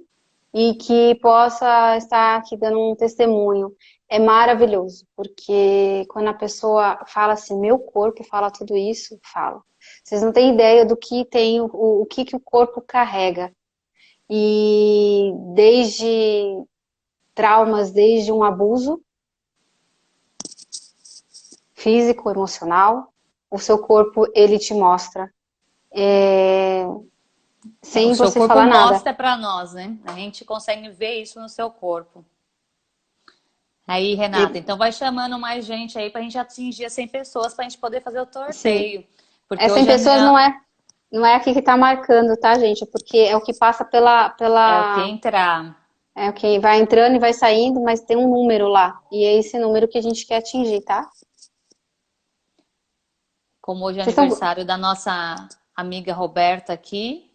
e que possa estar aqui dando um testemunho. É maravilhoso, porque quando a pessoa fala assim, meu corpo fala tudo isso, fala. Vocês não têm ideia do que tem, o que o corpo carrega. E desde traumas, desde um abuso físico, emocional, o seu corpo, ele te mostra, O sem seu você corpo falar nada. mostra para nós, né? A gente consegue ver isso no seu corpo. Aí, Renata, E, então vai chamando mais gente aí para a gente atingir as 100 pessoas para a gente poder fazer o sim, sorteio. Porque essa em hoje pessoas não é aqui que tá marcando, tá, gente? Porque é o que passa é o que entrar. é o que vai entrando e vai saindo, mas tem um número lá. E é esse número que a gente quer atingir, tá? Como hoje é Vocês estão. aniversário da nossa amiga Roberta aqui,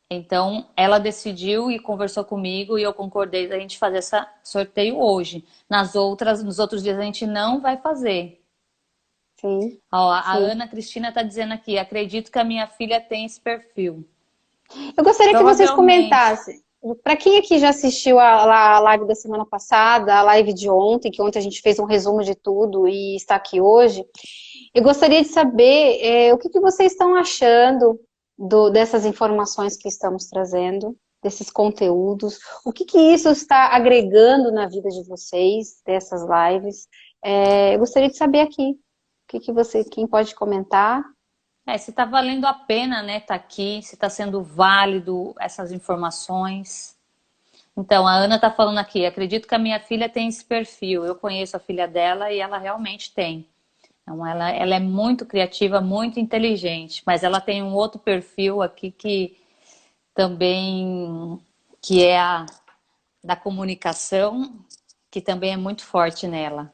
então ela decidiu e conversou comigo e eu concordei da gente fazer esse sorteio hoje. Nos outros dias a gente não vai fazer. Sim, Ó, a sim. Ana Cristina está dizendo aqui, acredito que a minha filha tem esse perfil. Eu gostaria que vocês Provavelmente. comentassem. Para quem aqui já assistiu a live da semana passada, a live de ontem, que ontem a gente fez um resumo de tudo e está aqui hoje, eu gostaria de saber o que vocês estão achando dessas informações que estamos trazendo, desses conteúdos, o que isso está agregando na vida de vocês, dessas lives. Eu gostaria de saber aqui. Quem pode comentar? Se está valendo a pena, né, tá aqui, se está sendo válido essas informações. Então, a Ana está falando aqui, acredito que a minha filha tem esse perfil. Eu conheço a filha dela e ela realmente tem. Então, ela é muito criativa, muito inteligente, mas ela tem um outro perfil aqui que também, que é a da comunicação, que também é muito forte nela.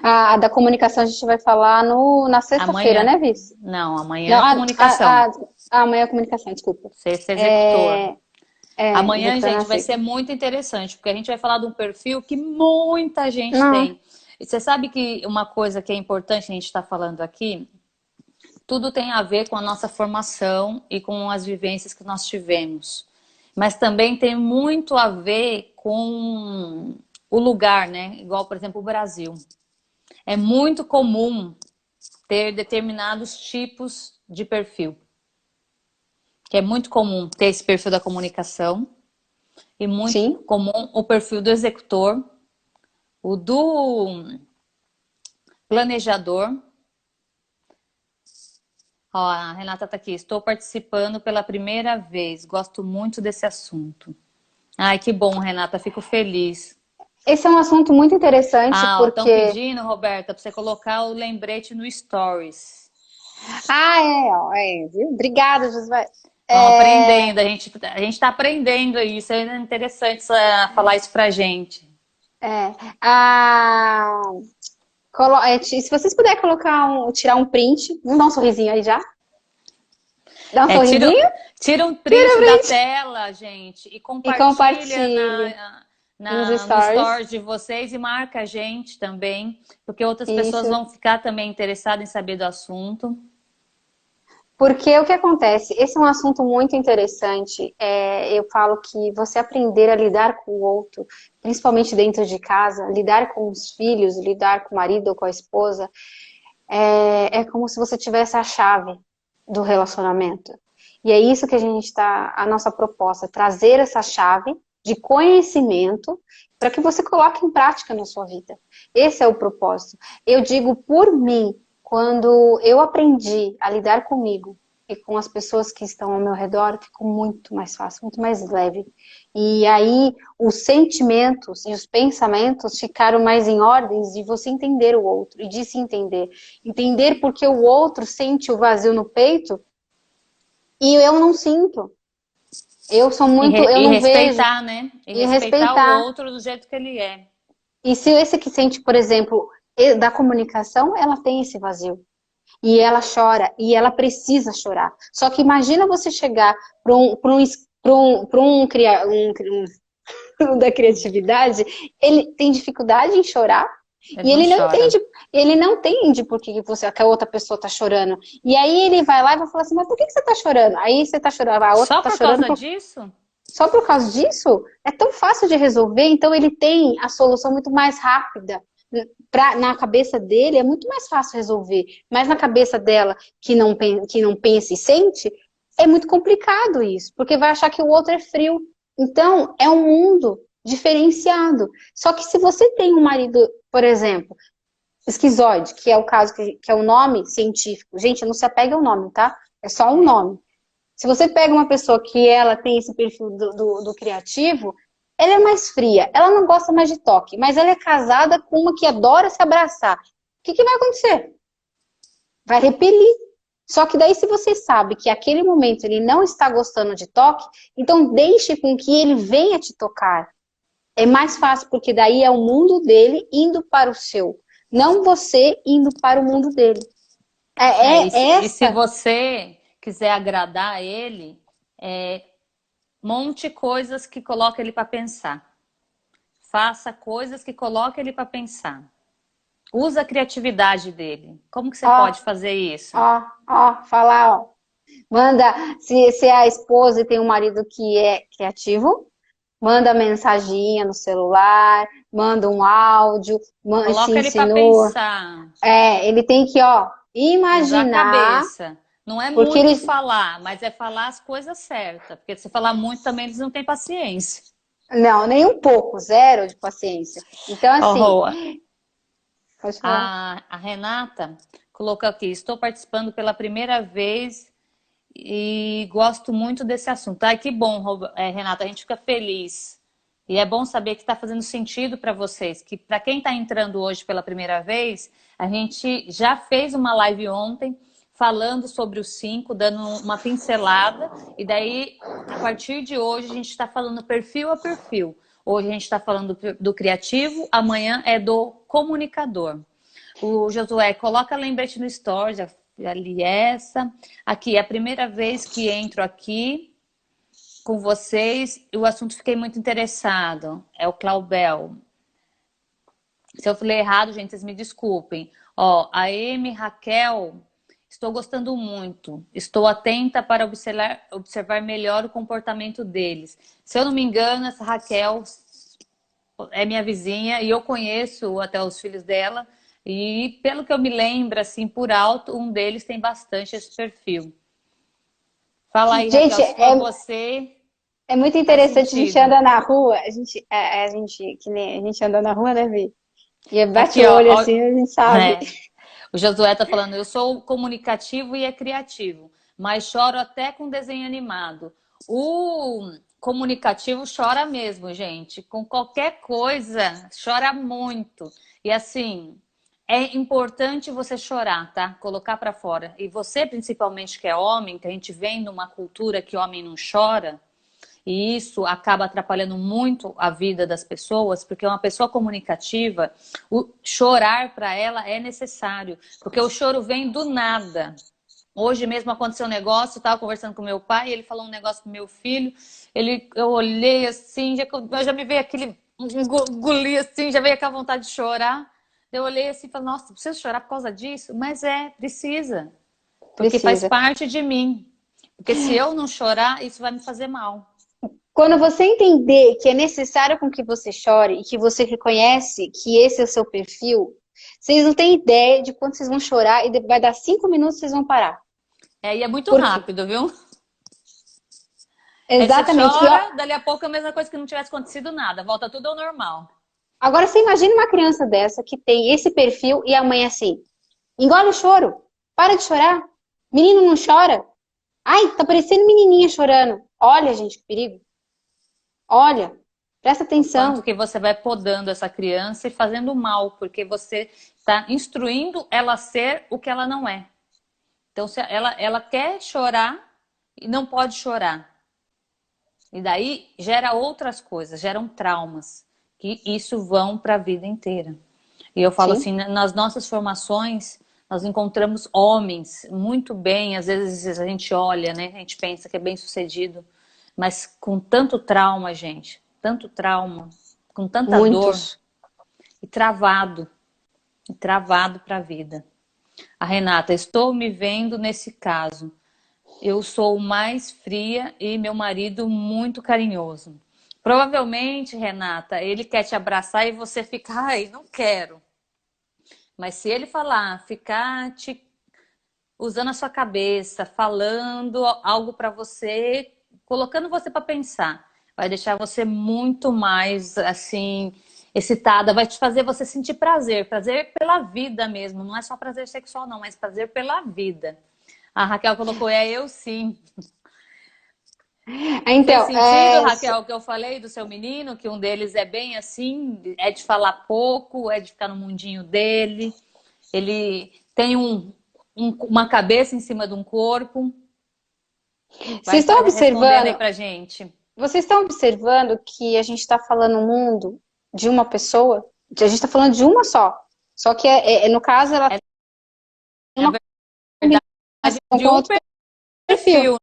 A da comunicação a gente vai falar na sexta-feira, Amanhã. né, Vice? Não, amanhã Não, é comunicação. amanhã é comunicação, desculpa. Ser executor. Amanhã, Executando gente, vai assim. ser muito interessante, porque a gente vai falar de um perfil que muita gente Não, tem. E você sabe que uma coisa que é importante a gente estar falando aqui, tudo tem a ver com a nossa formação e com as vivências que nós tivemos. Mas também tem muito a ver com o lugar, né? Igual, por exemplo, o Brasil. É muito comum ter determinados tipos de perfil. Que é muito comum ter esse perfil da comunicação e muito sim. comum o perfil do executor, o do planejador. Ó, a Renata tá aqui. Estou participando pela primeira vez. Gosto muito desse assunto. Ai, que bom, Renata. Fico feliz. Esse é um assunto muito interessante Estão porque... pedindo, Roberta, para você colocar o lembrete no Stories. Ó, viu? Obrigada, Josué. Estão aprendendo, a gente está aprendendo isso. É interessante falar isso pra gente. É, a, se vocês puderem tirar um print, vamos dar um sorrisinho aí já? Dá um É, sorrisinho? tira um Tira print da print tela, gente, e e compartilha compartilhe nos no stories. stories de vocês e marca a gente também, porque outras pessoas Isso. vão ficar também interessadas em saber do assunto. Porque o que acontece? Esse é um assunto muito interessante. Eu falo que você aprender a lidar com o outro, principalmente dentro de casa, lidar com os filhos, lidar com o marido ou com a esposa, é como se você tivesse a chave do relacionamento. E é isso que a nossa proposta, trazer essa chave de conhecimento para que você coloque em prática na sua vida. Esse é o propósito. Eu digo por mim, quando eu aprendi a lidar comigo e com as pessoas que estão ao meu redor, ficou muito mais fácil, muito mais leve. E aí os sentimentos e os pensamentos ficaram mais em ordens de você entender o outro e de se entender. Entender porque o outro sente o vazio no peito e eu não sinto. Eu sou muito, eu E não vejo. respeitar, né? E E respeitar o respeitar. outro do jeito que ele é. E se esse que sente, por exemplo, da comunicação, ela tem esse vazio. E ela chora, e ela precisa chorar. Só que imagina você chegar para um da criatividade, ele tem dificuldade em chorar, Ele e não chora. ele não entende por que a outra pessoa está chorando. E aí ele vai lá e vai falar assim, mas por que você está chorando? Aí você está chorando, a outra Só está por chorando causa disso? só por causa disso. É tão fácil de resolver, então ele tem a solução muito mais rápida. Na cabeça dele é muito mais fácil resolver, mas na cabeça dela, que não pensa e sente, é muito complicado isso, porque vai achar que o outro é frio. Então, é um mundo diferenciado. Só que se você tem um marido, por exemplo, esquizoide, que é o caso, que é o nome científico, gente, não se apega ao nome, tá? É só um nome. Se você pega uma pessoa que ela tem esse perfil do criativo, ela é mais fria, ela não gosta mais de toque, mas ela é casada com uma que adora se abraçar. O que vai acontecer? Vai repelir. Só que daí, se você sabe que aquele momento ele não está gostando de toque, então deixe com que ele venha te tocar. É mais fácil, porque daí é o mundo dele indo para o seu, não você indo para o mundo dele. É E se essa. você quiser agradar ele, monte coisas que coloquem ele para pensar. Faça coisas que coloquem ele para pensar. Usa a criatividade dele. Como que você Ó, pode fazer isso? falar, ó. Manda, se é a esposa e tem um marido que é criativo, manda mensaginha no celular, manda um áudio, se Coloca ele para insinua. pensar. Ele tem que, ó, Usar a imaginar, cabeça. Não é porque muito eles. falar, mas é falar as coisas certas. Porque se falar muito também eles não têm paciência. Não, nem um pouco, zero de paciência. Então, assim, Oh, Pode falar. A Renata colocou aqui, estou participando pela primeira vez e gosto muito desse assunto. Ai, que bom, Renata, a gente fica feliz. E é bom saber que está fazendo sentido para vocês, que para quem está entrando hoje pela primeira vez, a gente já fez uma live ontem falando sobre os 5, dando uma pincelada, e daí, a partir de hoje, a gente está falando perfil a perfil. Hoje a gente está falando do criativo, amanhã é do comunicador. O Josué, coloca lembrete no Stories, ali essa. Aqui, é a primeira vez que entro aqui com vocês e o assunto fiquei muito interessado. É o Claubel. Se eu falei errado, gente, vocês me desculpem. Ó, a Amy Raquel, estou gostando muito. Estou atenta para observar melhor o comportamento deles. Se eu não me engano, essa Raquel é minha vizinha e eu conheço até os filhos dela. E pelo que eu me lembro, assim, por alto, um deles tem bastante esse perfil. Fala aí, Gente, Raquel, se for você, é muito faz interessante, a gente sentido. anda na rua, que nem a gente anda na rua, né, Vi? E bate Aqui, o ó, olho assim, a gente sabe. é, o Josué tá falando, eu sou comunicativo e é criativo, mas choro até com desenho animado. O comunicativo chora mesmo, gente. Com qualquer coisa, chora muito. E assim, é importante você chorar, tá? Colocar pra fora. E você, principalmente que é homem, que a gente vem numa cultura que homem não chora, e isso acaba atrapalhando muito a vida das pessoas, porque uma pessoa comunicativa, o chorar para ela é necessário, porque o choro vem do nada. Hoje mesmo aconteceu um negócio, eu estava conversando com meu pai, ele falou um negócio pro meu filho, eu olhei assim, já me veio aquele engoli assim, já veio aquela vontade de chorar. Eu olhei assim e falei, nossa, preciso chorar por causa disso? Mas precisa, porque faz Precisa. parte de mim. Porque se eu não chorar, isso vai me fazer mal. Quando você entender que é necessário com que você chore e que você reconhece que esse é o seu perfil, vocês não têm ideia de quando vocês vão chorar e vai dar 5 minutos vocês vão parar. E é muito Por quê? rápido, viu? Aí você Exatamente. E, ó, chora, dali a pouco é a mesma coisa que não tivesse acontecido nada, volta tudo ao normal. agora você imagina uma criança dessa que tem esse perfil e a mãe assim, engole o choro, para de chorar, menino não chora. Ai, tá parecendo menininha chorando. Olha, gente, que perigo. Olha, presta O quanto atenção. que você vai podando essa criança e fazendo mal, porque você está instruindo ela a ser o que ela não é. Então, se ela quer chorar e não pode chorar. E daí gera outras coisas, geram traumas, que isso vão para a vida inteira. E eu falo Sim, assim, nas nossas formações, nós encontramos homens muito bem, às vezes a gente olha, né? A gente pensa que é bem sucedido, mas com tanto trauma, gente, tanto trauma, com tanta dor muitos. e travado para a vida. A Renata, estou me vendo nesse caso. Eu sou mais fria e meu marido muito carinhoso. Provavelmente, Renata, ele quer te abraçar e você fica, ai, não quero. Mas se ele falar, ficar te usando a sua cabeça, falando algo para você, colocando você para pensar, vai deixar você muito mais assim excitada, vai te fazer você sentir prazer, prazer pela vida mesmo, não é só prazer sexual não, mas prazer pela vida. A Raquel colocou, eu sim. Fez Então, sentido, Raquel, o que eu falei do seu menino, que um deles é bem assim, é de falar pouco, é de ficar no mundinho dele. Ele tem uma cabeça em cima de um corpo. Vai vocês estão respondendo aí observando, pra gente. vocês estão observando que a gente está falando no mundo de uma pessoa? A gente está falando de uma só. Só que, no caso, ela tem É uma verdade combinação de com um outro perfil. perfil,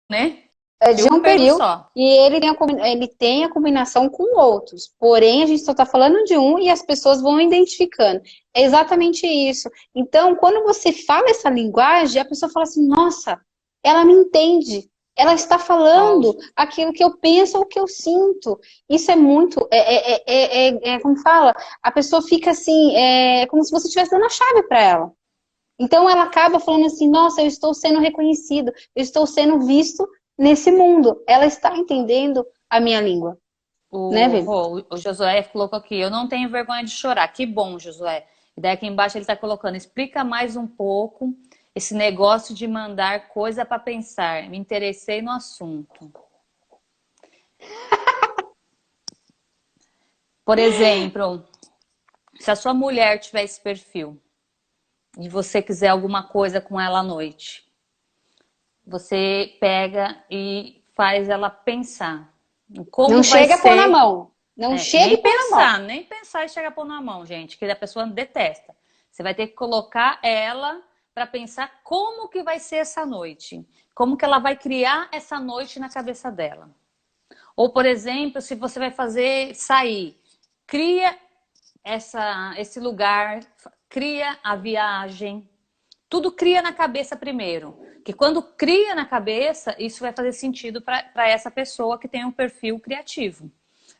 né? É De de um um perfil perfil só. e ele tem a combinação com outros. Porém, a gente só está falando de um e as pessoas vão identificando. É exatamente isso. Então, quando você fala essa linguagem, a pessoa fala assim, nossa, ela me entende. Ela está Ó, falando aquilo que eu penso ou que eu sinto. Isso é muito. Como fala? A pessoa fica assim, como se você estivesse dando a chave para ela. Então ela acaba falando assim, nossa, eu estou sendo reconhecido, eu estou sendo visto nesse mundo. Ela está entendendo a minha língua, né, Vê? o Josué colocou aqui, eu não tenho vergonha de chorar. Que bom, Josué. E daí aqui embaixo ele está colocando, explica mais um pouco esse negócio de mandar coisa para pensar. Me interessei no assunto. Por exemplo, se a sua mulher tiver esse perfil e você quiser alguma coisa com ela à noite, você pega e faz ela pensar em como Não vai chega a pôr na ser. mão. Não chega e pôr na mão. Nem pensar e chegar a pôr na mão, gente, que a pessoa detesta. Você vai ter que colocar ela para pensar como que vai ser essa noite, como que ela vai criar essa noite na cabeça dela. Ou, por exemplo, se você vai fazer sair, cria esse lugar, cria a viagem. Tudo cria na cabeça primeiro. Que quando cria na cabeça, isso vai fazer sentido para essa pessoa que tem um perfil criativo.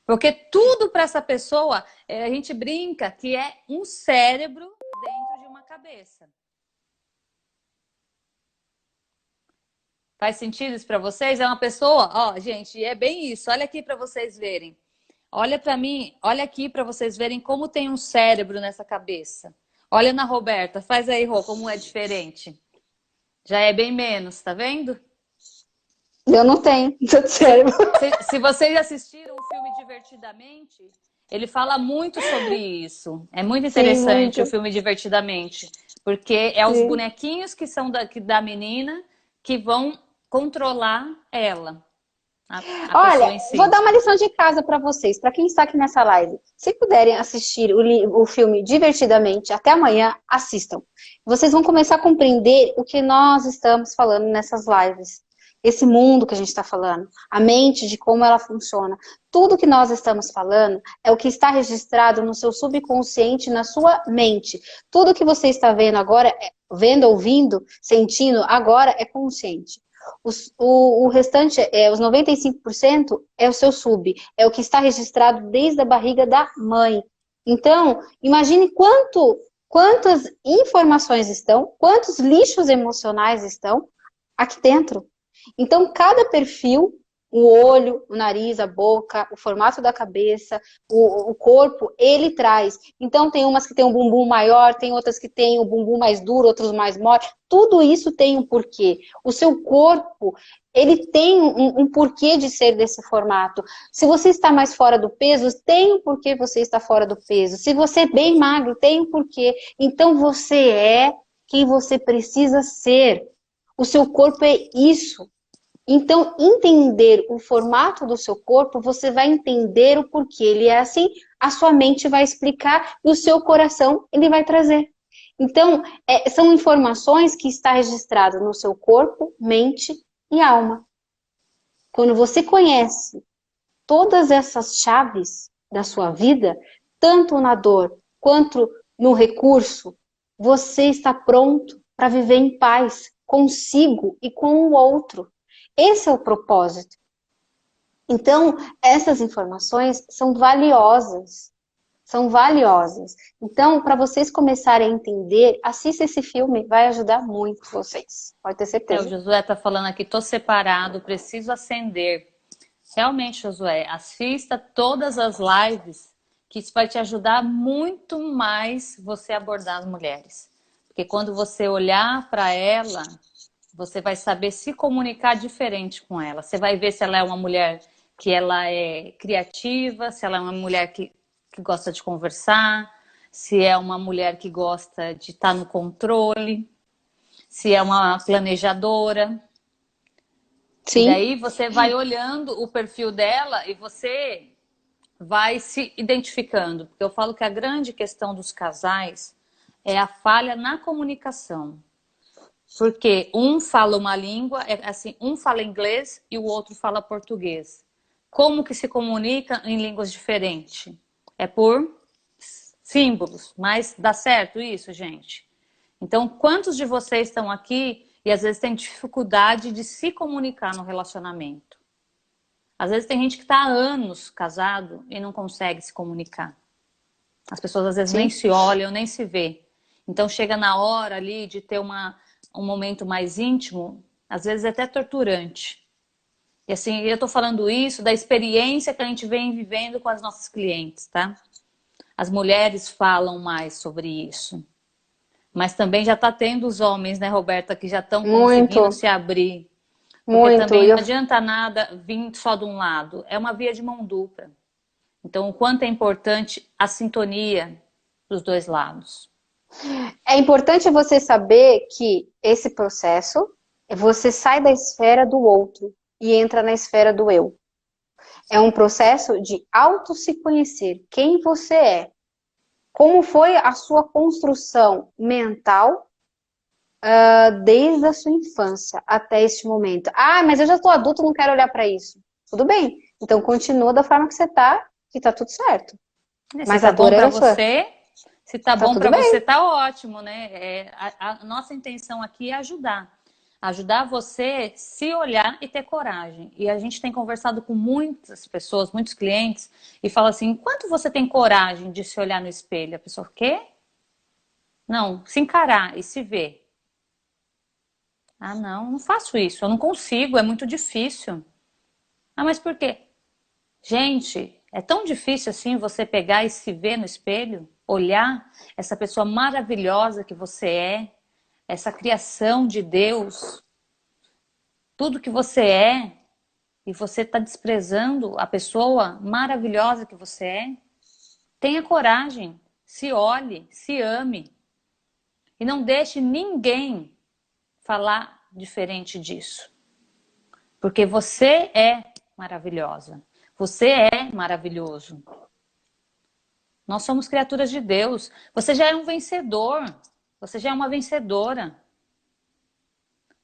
Porque tudo para essa pessoa, a gente brinca que é um cérebro dentro de uma cabeça. Faz sentido isso para vocês? É uma pessoa, ó, gente, é bem isso. Olha aqui para vocês verem. Olha para mim, olha aqui para vocês verem como tem um cérebro nessa cabeça. Olha na Roberta, faz aí, Rô, como é diferente. Já é bem menos, tá vendo? Eu não tenho, tô sério. Se vocês assistiram o filme Divertidamente, ele fala muito sobre isso. É muito Sim, interessante muito. o filme Divertidamente, porque é os Sim. bonequinhos que são da menina que vão controlar ela, a pessoa Olha, em vou si. dar uma lição de casa para vocês, para quem está aqui nessa live. Se puderem assistir o filme divertidamente até amanhã, assistam. Vocês vão começar a compreender o que nós estamos falando nessas lives. Esse mundo que a gente está falando, a mente de como ela funciona. Tudo que nós estamos falando é o que está registrado no seu subconsciente, na sua mente. Tudo que você está vendo agora, vendo, ouvindo, sentindo, agora é consciente. O restante, os 95%, é o seu sub, é o que está registrado desde a barriga da mãe. Então, imagine quantas informações estão, quantos lixos emocionais estão aqui dentro. Então, cada perfil, o olho, o nariz, a boca, o formato da cabeça, o corpo, ele traz. Então, tem umas que tem um bumbum maior, tem outras que tem o bumbum mais duro, outros mais mole. Tudo isso tem um porquê. O seu corpo, ele tem um porquê de ser desse formato. Se você está mais fora do peso, tem um porquê você está fora do peso. Se você é bem magro, tem um porquê. Então, você é quem você precisa ser. O seu corpo é isso. Então, entender o formato do seu corpo, você vai entender o porquê ele é assim, a sua mente vai explicar e o seu coração ele vai trazer. Então, são informações que está registrado no seu corpo, mente e alma. Quando você conhece todas essas chaves da sua vida, tanto na dor quanto no recurso, você está pronto para viver em paz consigo e com o outro. Esse é o propósito. Então, essas informações são valiosas. São valiosas. Então, para vocês começarem a entender, assista esse filme, vai ajudar muito vocês. Pode ter O certeza. Josué está falando aqui, tô separado, preciso acender. Realmente, Josué, assista todas as lives, que isso vai te ajudar muito mais você abordar as mulheres. Porque quando você olhar para ela, você vai saber se comunicar diferente com ela. Você vai ver se ela é uma mulher que ela é criativa, se ela é uma mulher que gosta de conversar, se é uma mulher que gosta de estar no controle, se é uma planejadora. E Sim, daí você vai olhando o perfil dela e você vai se identificando. Porque eu falo que a grande questão dos casais é a falha na comunicação. Porque um fala uma língua, assim, um fala inglês e o outro fala português. Como que se comunica em línguas diferentes? É por símbolos, mas dá certo isso, gente? Então, quantos de vocês estão aqui e às vezes têm dificuldade de se comunicar no relacionamento? Às vezes tem gente que está há anos casado e não consegue se comunicar. As pessoas às vezes nem sim. se olham, nem se vê. Então chega na hora ali de ter um momento mais íntimo, às vezes é até torturante. E assim, eu tô falando isso da experiência que a gente vem vivendo com as nossas clientes, tá? as mulheres falam mais sobre isso. Mas também já está tendo os homens, né, Roberta, que já estão conseguindo Muito, se abrir. Porque muito. também não adianta nada vir só de um lado. É uma via de mão dupla. Então, o quanto é importante a sintonia dos dois lados. É importante você saber que esse processo, você sai da esfera do outro e entra na esfera do eu. É um processo de auto se conhecer, quem você é, como foi a sua construção mental desde a sua infância até este momento. Ah, mas eu já estou adulto, não quero olhar para isso. Tudo bem, então continua da forma que você está, que está tudo certo. Se Mas tá a dor bom é para a sua. você, se tá Tá bom tudo para você, bem. tá ótimo, né? A nossa intenção aqui é ajudar. Ajudar você se olhar e ter coragem. E a gente tem conversado com muitas pessoas, muitos clientes, e fala assim: quanto você tem coragem de se olhar no espelho? A pessoa, quê? Não, se encarar e se ver. Ah, não faço isso, eu não consigo, é muito difícil. Ah, mas por quê? Gente, é tão difícil assim você pegar e se ver no espelho, olhar essa pessoa maravilhosa que você é, essa criação de Deus, tudo que você é, e você está desprezando a pessoa maravilhosa que você é. Tenha coragem, se olhe, se ame e não deixe ninguém falar diferente disso, porque você é maravilhosa, você é maravilhoso. Nós somos criaturas de Deus. Você já é um vencedor. Você já é uma vencedora.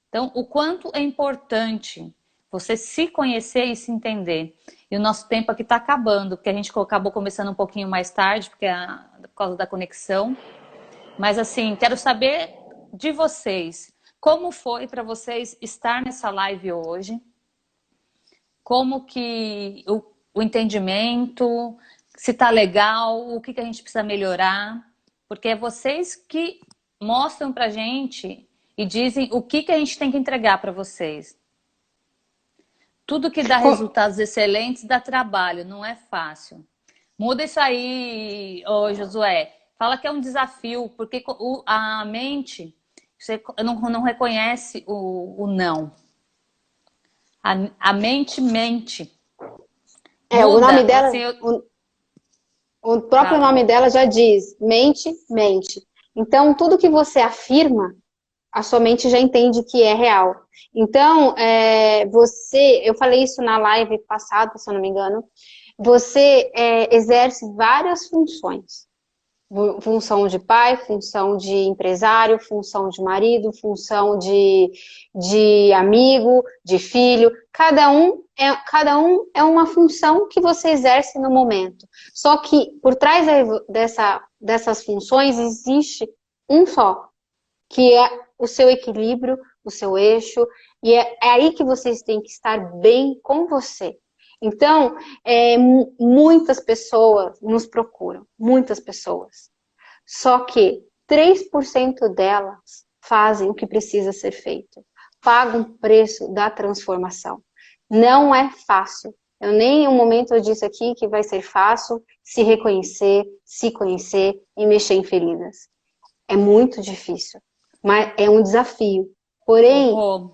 Então, o quanto é importante você se conhecer e se entender. E o nosso tempo aqui está acabando, porque a gente acabou começando um pouquinho mais tarde, por causa da conexão. Mas, assim, quero saber de vocês. Como foi para vocês estar nessa live hoje? Como que o entendimento, se tá legal, o que a gente precisa melhorar, porque é vocês que mostram pra gente e dizem o que a gente tem que entregar para vocês. Tudo que dá resultados excelentes dá trabalho, não é fácil. Muda isso aí, ô Josué. Fala que é um desafio, porque a mente você não reconhece o não. A mente mente. O nome Muda, dela, assim, o próprio fala. nome dela já diz, mente, mente. Então, tudo que você afirma, a sua mente já entende que é real. Então, eu falei isso na live passada, se eu não me engano, você exerce várias funções. Função de pai, função de empresário, função de marido, função de amigo, de filho. Cada um é uma função que você exerce no momento. Só que por trás dessas funções existe um só, que é o seu equilíbrio, o seu eixo, e é aí que vocês têm que estar bem com você. Então, muitas pessoas nos procuram, muitas pessoas. Só que 3% delas fazem o que precisa ser feito, pagam o preço da transformação. Não é fácil. Eu nem em um momento eu disse aqui que vai ser fácil se reconhecer, se conhecer e mexer em feridas. É muito difícil, mas é um desafio. Porém, Rô,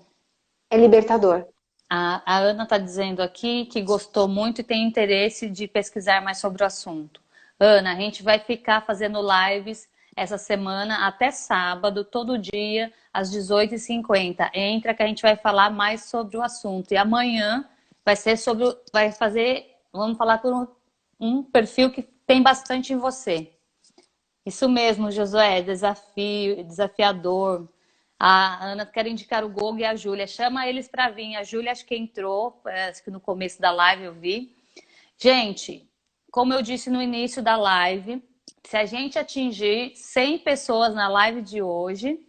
é libertador. a Ana está dizendo aqui que gostou muito e tem interesse de pesquisar mais sobre o assunto. Ana, a gente vai ficar fazendo lives essa semana até sábado, todo dia, às 18h50. Entra que a gente vai falar mais sobre o assunto. E amanhã vai ser vamos falar por um perfil que tem bastante em você. Isso mesmo, Josué, desafio, desafiador. A Ana quer indicar o Gogo e a Júlia. Chama eles para vir. A Júlia acho que entrou, acho que no começo da live eu vi. Gente, como eu disse no início da live, se a gente atingir 100 pessoas na live de hoje,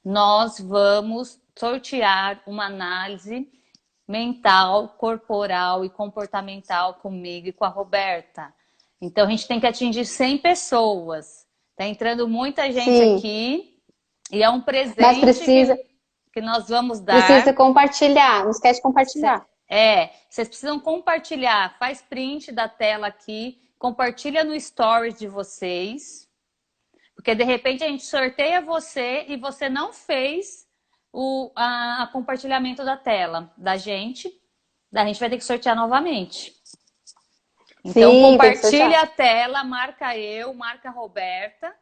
nós vamos sortear uma análise mental, corporal e comportamental comigo e com a Roberta. Então a gente tem que atingir 100 pessoas. Tá entrando muita gente Sim, aqui e é um mas presente que nós vamos precisa dar. compartilhar. Não esquece de compartilhar. Vocês precisam compartilhar. Faz print da tela aqui compartilha no stories de vocês, porque de repente a gente sorteia você e você não fez a compartilhamento da tela da gente. Daí a gente vai ter que sortear novamente. Então, Sim, tem que compartilha sortear. a tela, marca eu, marca a Roberta,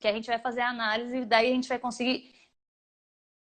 que a gente vai fazer a análise e daí a gente vai conseguir